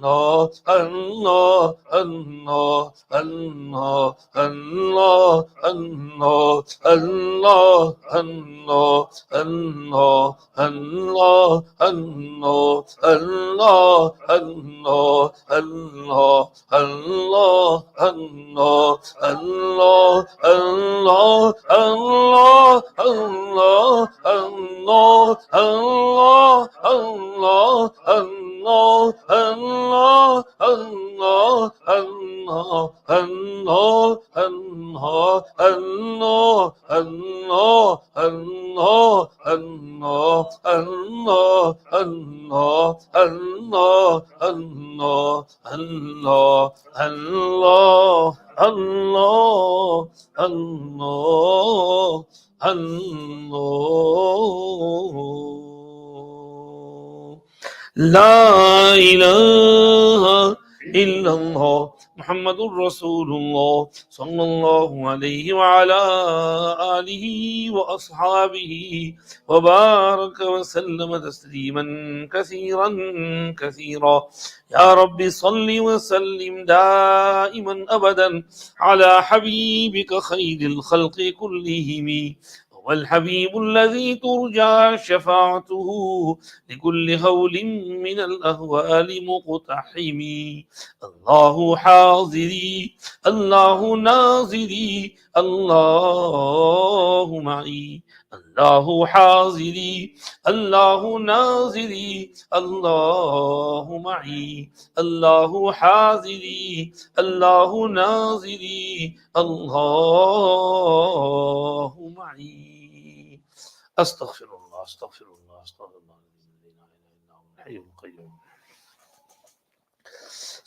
لا إله إلا الله محمد رسول الله صلى الله عليه وعلى آله وأصحابه وبارك وسلم تسليما كثيرا كثيرا. يا رب صل وسلم دائما أبدا على حبيبك خير الخلق كلهم، هو الحبيب الذي ترجى شفاعته لكل هول من الأهوال مقتحم. الله حاضري الله ناظري الله معي، الله حاضري الله ناظري الله معي، الله حاضري الله ناظري الله معي. استغفر الله استغفر الله استغفر الله الحي القيوم.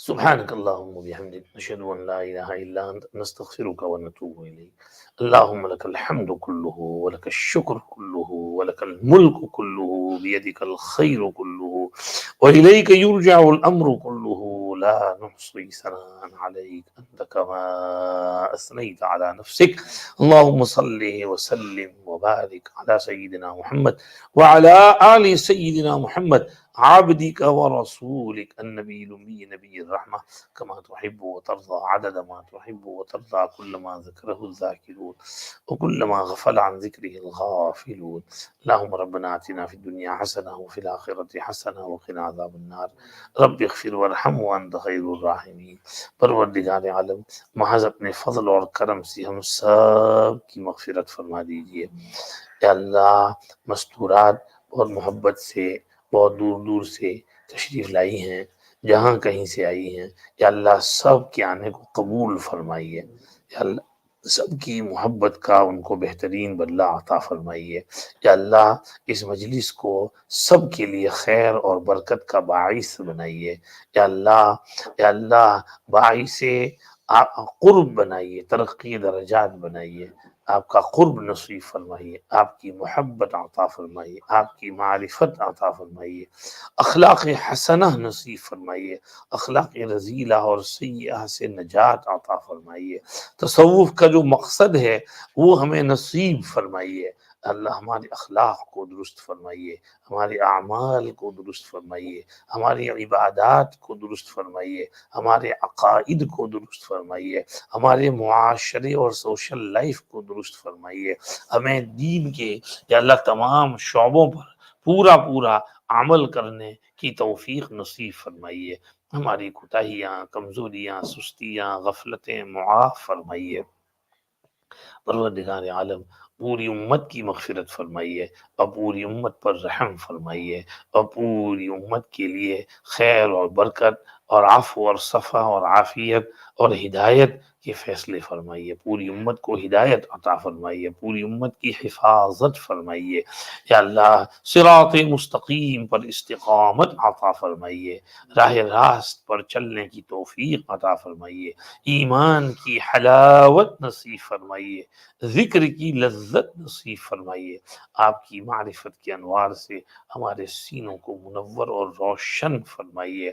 سبحانك اللهم وبحمدك نشهد أن لا إله إلا أنت نستغفرك ونتوب إليك. اللهم لك الحمد كله ولك الشكر كله ولك الملك كله بيدك الخير كله وإليك يرجع الأمر كله، لا نحصي ثناء عليك أنت كما أثنيت على نفسك. اللهم صل وسلم وبارك على سيدنا محمد وعلى آل سيدنا محمد عبدك ورسولك النبي الأمي نبي الرحمة، كما تحب وترضى عدد ما تحب وترضى، كل ما ذكره الذاكرون وكل ما غفل عن ذكره الغافلون. اللهم ربنا آتنا في الدنيا حسنة وفي الآخرة حسنة وقنا عذاب النار. رب اغفر وارحم وأنت خير الراحمين. پروردگار عالم محض اپنے فضل اور کرم سے ہم سب کی مغفرت فرما دیجیے. اے اللہ، مستورات اور محبت سے بہت دور دور سے تشریف لائی ہیں، جہاں کہیں سے آئی ہیں، یا اللہ سب کے آنے کو قبول فرمائیے. یا اللہ سب کی محبت کا ان کو بہترین بدلہ عطا فرمائیے. یا اللہ اس مجلس کو سب کے لیے خیر اور برکت کا باعث بنائیے. یا اللہ یا اللہ باعث قرب بنائیے، ترقی درجات بنائیے، آپ کا قرب نصیب فرمائیے، آپ کی محبت عطا فرمائیے، آپ کی معرفت عطا فرمائیے، اخلاق حسنہ نصیب فرمائیے، اخلاق رذیلہ اور سیئہ سے نجات عطا فرمائیے. تصوف کا جو مقصد ہے وہ ہمیں نصیب فرمائیے. اللہ ہمارے اخلاق کو درست فرمائیے، ہمارے اعمال کو درست فرمائیے، ہماری عبادات کو درست فرمائیے، ہمارے عقائد کو درست فرمائیے، ہمارے معاشرے اور سوشل لائف کو درست فرمائیے. ہمیں دین کے یا اللہ تمام شعبوں پر پورا عمل کرنے کی توفیق نصیب فرمائیے. ہماری کوتاہیاں، کمزوریاں، سستیاں، غفلتیں معاف فرمائیے. پروردگار عالم پوری امت کی مغفرت فرمائیے اور پوری امت پر رحم فرمائیے اور پوری امت کے لیے خیر اور برکت اور عفو اور صفا اور عافیت اور ہدایت کے فیصلے فرمائیے. پوری امت کو ہدایت عطا فرمائیے، پوری امت کی حفاظت فرمائیے. یا اللہ صراط مستقیم پر استقامت عطا فرمائیے، راہ راست پر چلنے کی توفیق عطا فرمائیے، ایمان کی حلاوت نصیب فرمائیے، ذکر کی لذت نصیب فرمائیے. آپ کی معرفت کے انوار سے ہمارے سینوں کو منور اور روشن فرمائیے.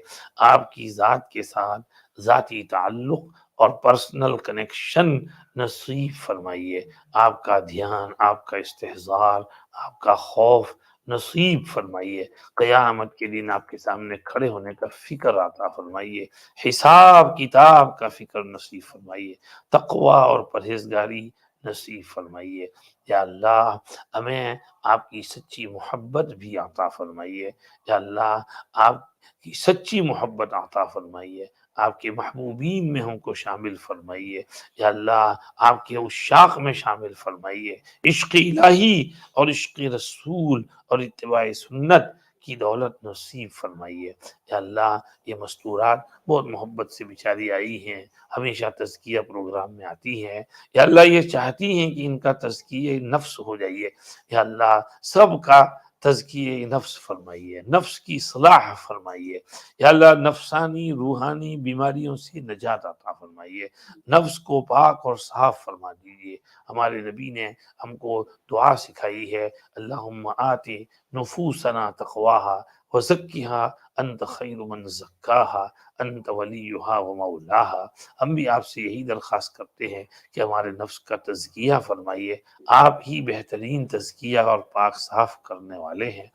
آپ کی ذات کے ساتھ ذاتی تعلق اور پرسنل کنیکشن نصیب فرمائیے. آپ کا دھیان، آپ کا استحضار، آپ کا خوف نصیب فرمائیے، قیامت کے دن آپ کے سامنے کھڑے ہونے کا فکر عطا فرمائیے، حساب کتاب کا فکر نصیب فرمائیے، تقوی اور پرہیزگاری نصیب فرمائیے۔ یا اللہ ہمیں آپ کی سچی محبت بھی عطا فرمائیے، یا اللہ آپ کی سچی محبت عطا فرمائیے، آپ کے محبوبین میں ہم کو شامل فرمائیے، یا اللہ آپ کے عشاق میں شامل فرمائیے، عشق الہی اور عشق رسول اور اتباع سنت کی دولت نصیب فرمائیے۔ یا اللہ یہ مستورات بہت محبت سے بیچاری آئی ہیں، ہمیشہ تزکیہ پروگرام میں آتی ہیں، یا اللہ یہ چاہتی ہیں کہ ان کا تزکیہ نفس ہو جائیے، یا اللہ سب کا تزکیہ نفس فرمائیے، نفس کی اصلاح فرمائیے، یا اللہ نفسانی روحانی بیماریوں سے نجات عطا فرمائیے، نفس کو پاک اور صاف فرما دیجیے۔ ہمارے نبی نے ہم کو دعا سکھائی ہے، اللہم آتی نفوسنا تقواہا وزکیہا انت خیر من زکاہا انت ولیہا ومولاہا۔ ہم بھی آپ سے یہی درخواست کرتے ہیں کہ ہمارے نفس کا تزکیہ فرمائیے، آپ ہی بہترین تزکیہ اور پاک صاف کرنے والے ہیں،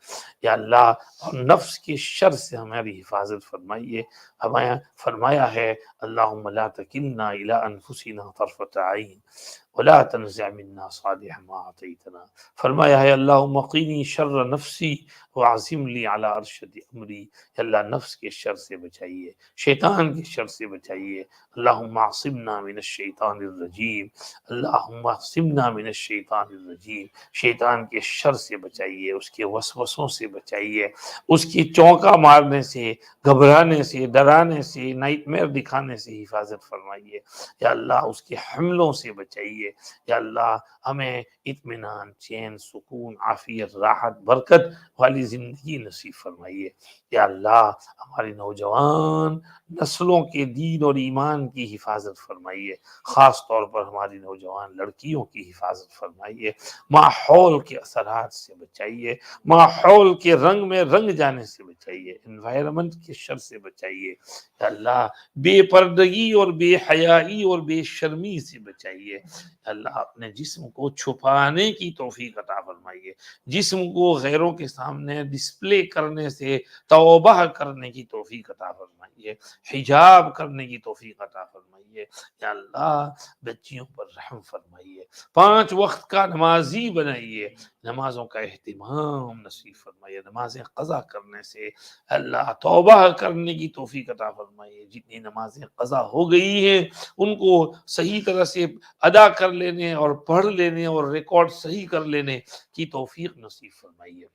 یا اللہ اور نفس کے شر سے ہماری حفاظت فرمائیے۔ ہمیں فرمایا ہے اللہم لا تکلنا الی انفسنا طرفۃ عین ولا تنزع منا صالح ما اعطیتنا۔ فرمایا ہے اللہم قینی شر نفسی وعظم لی علی ارشد امری، یا اللہ نفس کے شر سے بچائیے، شیطان کے شر سے بچائیے۔ اللہم عصمنا من الشیطان الرجیم، اللہم عصمنا من الشیطان الرجیم، شیطان کے شر سے بچائیے، اس کے وسوسوں سے بچائیے، اس کی چونکا مارنے سے، گھبرانے سے، ڈرانے سے، نائٹ میئر دکھانے سے حفاظت فرمائیے، یا اللہ اس کے حملوں سے بچائیے، یا اللہ ہمیں اطمینان، چین، سکون، عافیت، راحت، برکت والی زندگی نصیب فرمائیے، یا اللہ ہماری نوجوان نسلوں کے دین اور ایمان کی حفاظت فرمائیے، خاص طور پر ہماری نوجوان لڑکیوں کی حفاظت فرمائیے، ماحول کے اثرات سے بچائیے، ماحول کے رنگ میں رنگ جانے سے بچائیے، انوائرمنٹ کے شر سے بچائیے، یا اللہ بے پردگی اور بے حیائی اور بے شرمی سے بچائیے، یا اللہ اپنے جسم کو چھپانے کی توفیق عطا فرمائیے، جسم کو غیروں کے سامنے ڈسپلے کرنے سے توبہ کرنے کی توفیق عطا فرمائیے، حجاب کرنے کی توفیق عطا فرمائیے، یا اللہ بچیوں پر رحم فرمائیے، 5 وقت کا نمازی بنائیے، نمازوں کا اہتمام نصیب فرمائیے، نمازیں قضا کرنے سے اللہ توبہ کرنے کی توفیق عطا فرمائیے، جتنی نمازیں قضا ہو گئی ہیں ان کو صحیح طرح سے ادا کر لینے اور پڑھ لینے اور ریکارڈ صحیح کر لینے کی توفیق نصیب فرمائیے۔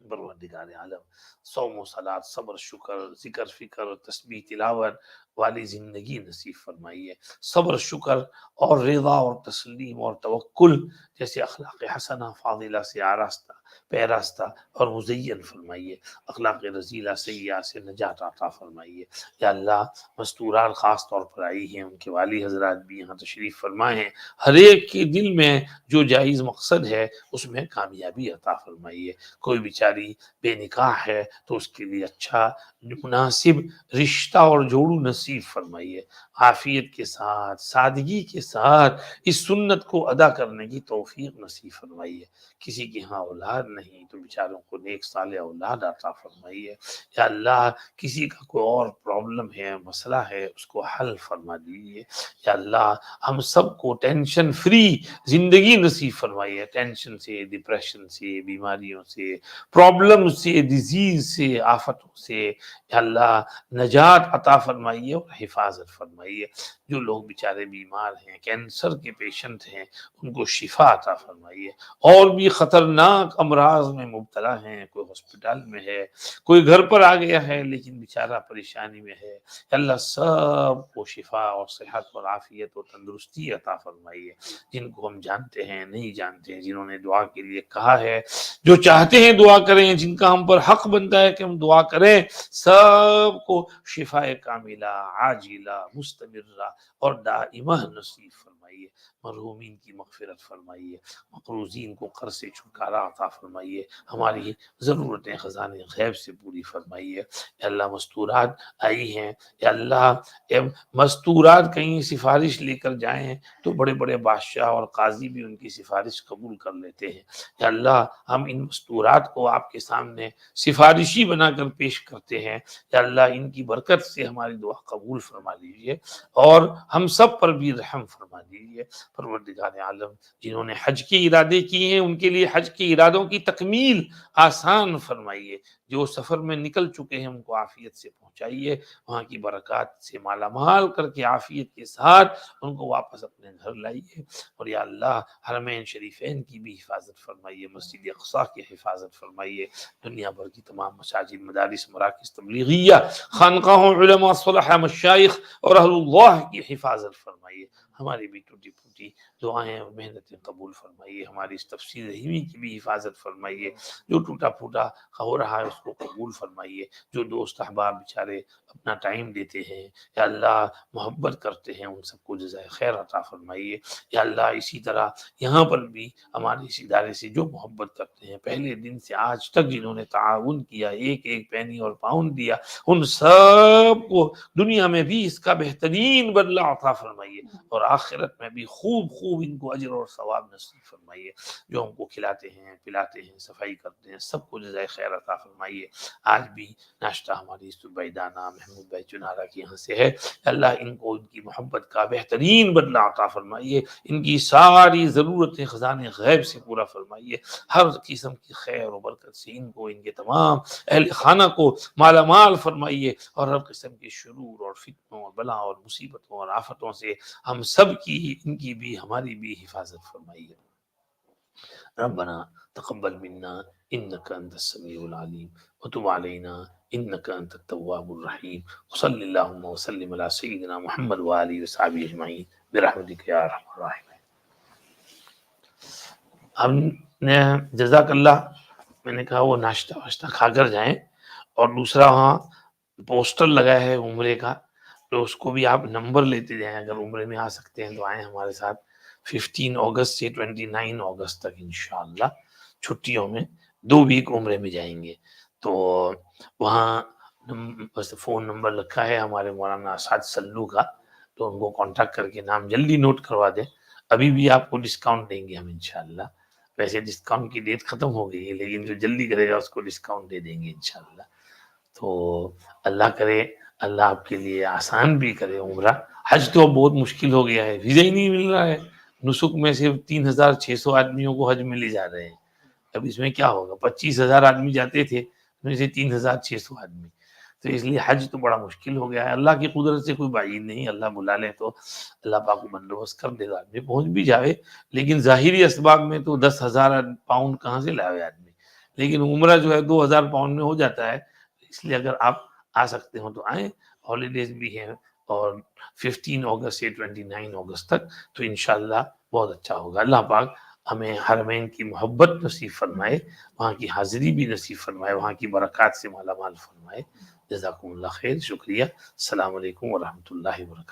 پروردگار عالم صوم و صلات، صبر، شکر، ذکر، فکر، تسبیح، تلاوت والی زندگی نصیب فرمائیے، صبر، شکر اور رضا اور تسلیم اور توکل جیسے اخلاق حسنہ فاضلہ سے آراستہ، پیراستہ اور مزین فرمائیے، اخلاق رذیلہ سیئہ سے نجات عطا فرمائیے، یا اللہ مستورات خاص طور پر آئی ہیں، ان کے والی حضرات بھی یہاں تشریف فرمائے ہیں، ہر ایک کے دل میں جو جائز مقصد ہے اس میں کامیابی عطا فرمائیے، کوئی بیچاری بے نکاح ہے تو اس کے لیے اچھا مناسب رشتہ اور جوڑو نصیب فرمائیے، عافیت کے ساتھ، سادگی کے ساتھ اس سنت کو ادا کرنے کی توفیق نصیب فرمائیے، کسی کی ہاں اولاد نہیں تو بیچاروں کو نیک صالح اولاد عطا فرمائیے، یا اللہ کسی کا کوئی اور پرابلم ہے، مسئلہ ہے، اس کو حل فرما دیجیے، یا اللہ ہم سب کو ٹینشن فری زندگی نصیب فرمائیے، ٹینشن سے، ڈپریشن سے، بیماریوں سے، پرابلم سے، ڈیزیز سے، آفتوں سے، یا اللہ نجات عطا فرمائیے اور حفاظت فرمائیے، جو لوگ بیچارے بیمار ہیں، کینسر کے پیشنٹ ہیں، ان کو شفا عطا فرمائیے، اور بھی خطرناک امراض میں مبتلا ہیں، کوئی ہاسپٹل میں ہے، کوئی گھر پر آ گیا ہے لیکن بیچارہ پریشانی میں ہے، اللہ سب کو شفا اور صحت اور عافیت اور تندرستی عطا فرمائیے، جن کو ہم جانتے ہیں نہیں جانتے ہیں، جنہوں نے دعا کے لیے کہا ہے، جو چاہتے ہیں دعا کریں، جن کا ہم پر حق بنتا ہے کہ ہم دعا کریں، سب کو شفا کاملہ عاجلہ مستمرہ اور دائمہ نصیب فرمائیے، مرحومین کی مغفرت فرمائیے، مقروضین کو قرض سے چھٹکارا عطا فرمائیے، ہماری ضرورتیں خزانے غیب سے پوری فرمائیے۔ اے اللہ مستورات آئی ہیں، اے اللہ اے مستورات کہیں سفارش لے کر جائیں تو بڑے بڑے بادشاہ اور قاضی بھی ان کی سفارش قبول کر لیتے ہیں۔ اے اللہ ہم ان مستورات کو آپ کے سامنے سفارشی بنا کر پیش کرتے ہیں، یا اللہ ان کی برکت سے ہماری دعا قبول فرما لیجیے اور ہم سب پر بھی رحم فرما دیجیے۔ پروردگار عالم جنہوں نے حج کے ارادے کیے ہیں ان کے لیے حج کے ارادوں کی تکمیل آسان فرمائیے، جو سفر میں نکل چکے ہیں ان کو عافیت سے پہنچائیے، وہاں کی برکات سے مالا مال کر کے عافیت کے ساتھ ان کو واپس اپنے گھر لائیے۔ اور یا اللہ حرمین شریفین کی بھی حفاظت فرمائیے، مسجد اقصی کی حفاظت فرمائیے، دنیا بھر کی تمام مساجد، مدارس، مراکز تبلیغیہ، خانقاہوں، علماء، صلحاء، مشائخ اور اہل اللہ کی حفاظت فرمائیے۔ ہماری بھی ٹوٹی پھوٹی دعائیں اور محنتیں قبول فرمائیے، ہماری اس تفسیر رحیمی کی بھی حفاظت فرمائیے، جو ٹوٹا پھوٹا ہو رہا ہے اس کو قبول فرمائیے، جو دوست احباب بیچارے اپنا ٹائم دیتے ہیں یا اللہ محبت کرتے ہیں ان سب کو جزائے خیر عطا فرمائیے۔ یا اللہ اسی طرح یہاں پر بھی ہمارے اس ادارے سے جو محبت کرتے ہیں، پہلے دن سے آج تک جنہوں نے تعاون کیا، ایک ایک پینی اور پاؤنڈ دیا، ان سب کو دنیا میں بھی اس کا بہترین بدلہ عطا فرمائیے اور آخرت میں بھی خوب خوب ان کو اجر اور ثواب نصیب فرمائیے۔ جو ہم کو کھلاتے ہیں، پلاتے ہیں، صفائی کرتے ہیں، سب کو جزائے خیر عطا فرمائیے۔ آج بھی ناشتہ ہماری صبح دانا محمود بھائی چنارا کے یہاں سے ہے، اللہ ان کو ان کی محبت کا بہترین بدلہ عطا فرمائیے، ان کی ساری ضرورتیں خزانے غیب سے پورا فرمائیے، ہر قسم کی خیر و برکت سے ان کو، ان کے تمام اہل خانہ کو مالا مال فرمائیے اور ہر قسم کے شرور اور فتنوں اور بلا اور مصیبتوں اور آفتوں سے ہم سب کی، ان کی بھی ہماری بھی حفاظت فرمائیے۔ ربنا تقبل منا انك انت السميع العليم وتب علينا انك انت التواب الرحيم وصل اللهم وسلم على سيدنا محمد وآله وصحبه اجمعين برحمتك يا ارحم الراحمين۔ ہم نے جزاک اللہ، میں نے کہا وہ ناشتہ واشتہ کھا کر جائیں، اور دوسرا وہاں پوسٹر لگا ہے عمرے کا، تو اس کو بھی آپ نمبر لیتے جائیں، اگر عمرے میں آ سکتے ہیں تو آئیں ہمارے ساتھ 15 اگست سے 29 اگست تک انشاءاللہ چھٹیوں میں 2 ویک عمرے میں جائیں گے۔ تو وہاں بس فون نمبر رکھا ہے ہمارے مولانا اسعد سلو کا، تو ان کو کانٹیکٹ کر کے نام جلدی نوٹ کروا دیں، ابھی بھی آپ کو ڈسکاؤنٹ دیں گے ہم انشاءاللہ۔ ویسے ڈسکاؤنٹ کی ڈیٹ ختم ہو گئی ہے، لیکن جو جلدی کرے گا اس کو ڈسکاؤنٹ دے دیں گے انشاءاللہ۔ تو اللہ کرے اللہ آپ کے لیے آسان بھی کرے عمرہ۔ حج تو اب بہت مشکل ہو گیا ہے، ویزا ہی نہیں مل رہا ہے، نسک میں صرف 3600 آدمیوں کو حج میں لے جا رہے ہیں۔ اب اس میں کیا ہوگا، 25,000 آدمی جاتے تھے، ان میں سے 3600 آدمی، تو اس لیے حج تو بڑا مشکل ہو گیا ہے۔ اللہ کی قدرت سے کوئی بعید نہیں، اللہ بلا لے تو اللہ پاک کو بندوبست کر دے گا، آدمی پہنچ بھی جاوے، لیکن ظاہری اسباب میں تو 10,000 پاؤنڈ کہاں سے لائے آدمی، لیکن عمرہ جو ہے 2,000 پاؤنڈ میں ہو جاتا ہے۔ اس لیے اگر آپ آ سکتے ہوں تو آئیں، ہالیڈیز بھی ہیں، اور 15 اگست سے 29 اگست تک، تو انشاءاللہ بہت اچھا ہوگا۔ اللہ پاک ہمیں حرمین کی محبت نصیب فرمائے، وہاں کی حاضری بھی نصیب فرمائے، وہاں کی برکات سے مالا مال فرمائے۔ جزاکم اللہ خیر، شکریہ، السلام علیکم ورحمۃ اللہ وبرکاتہ۔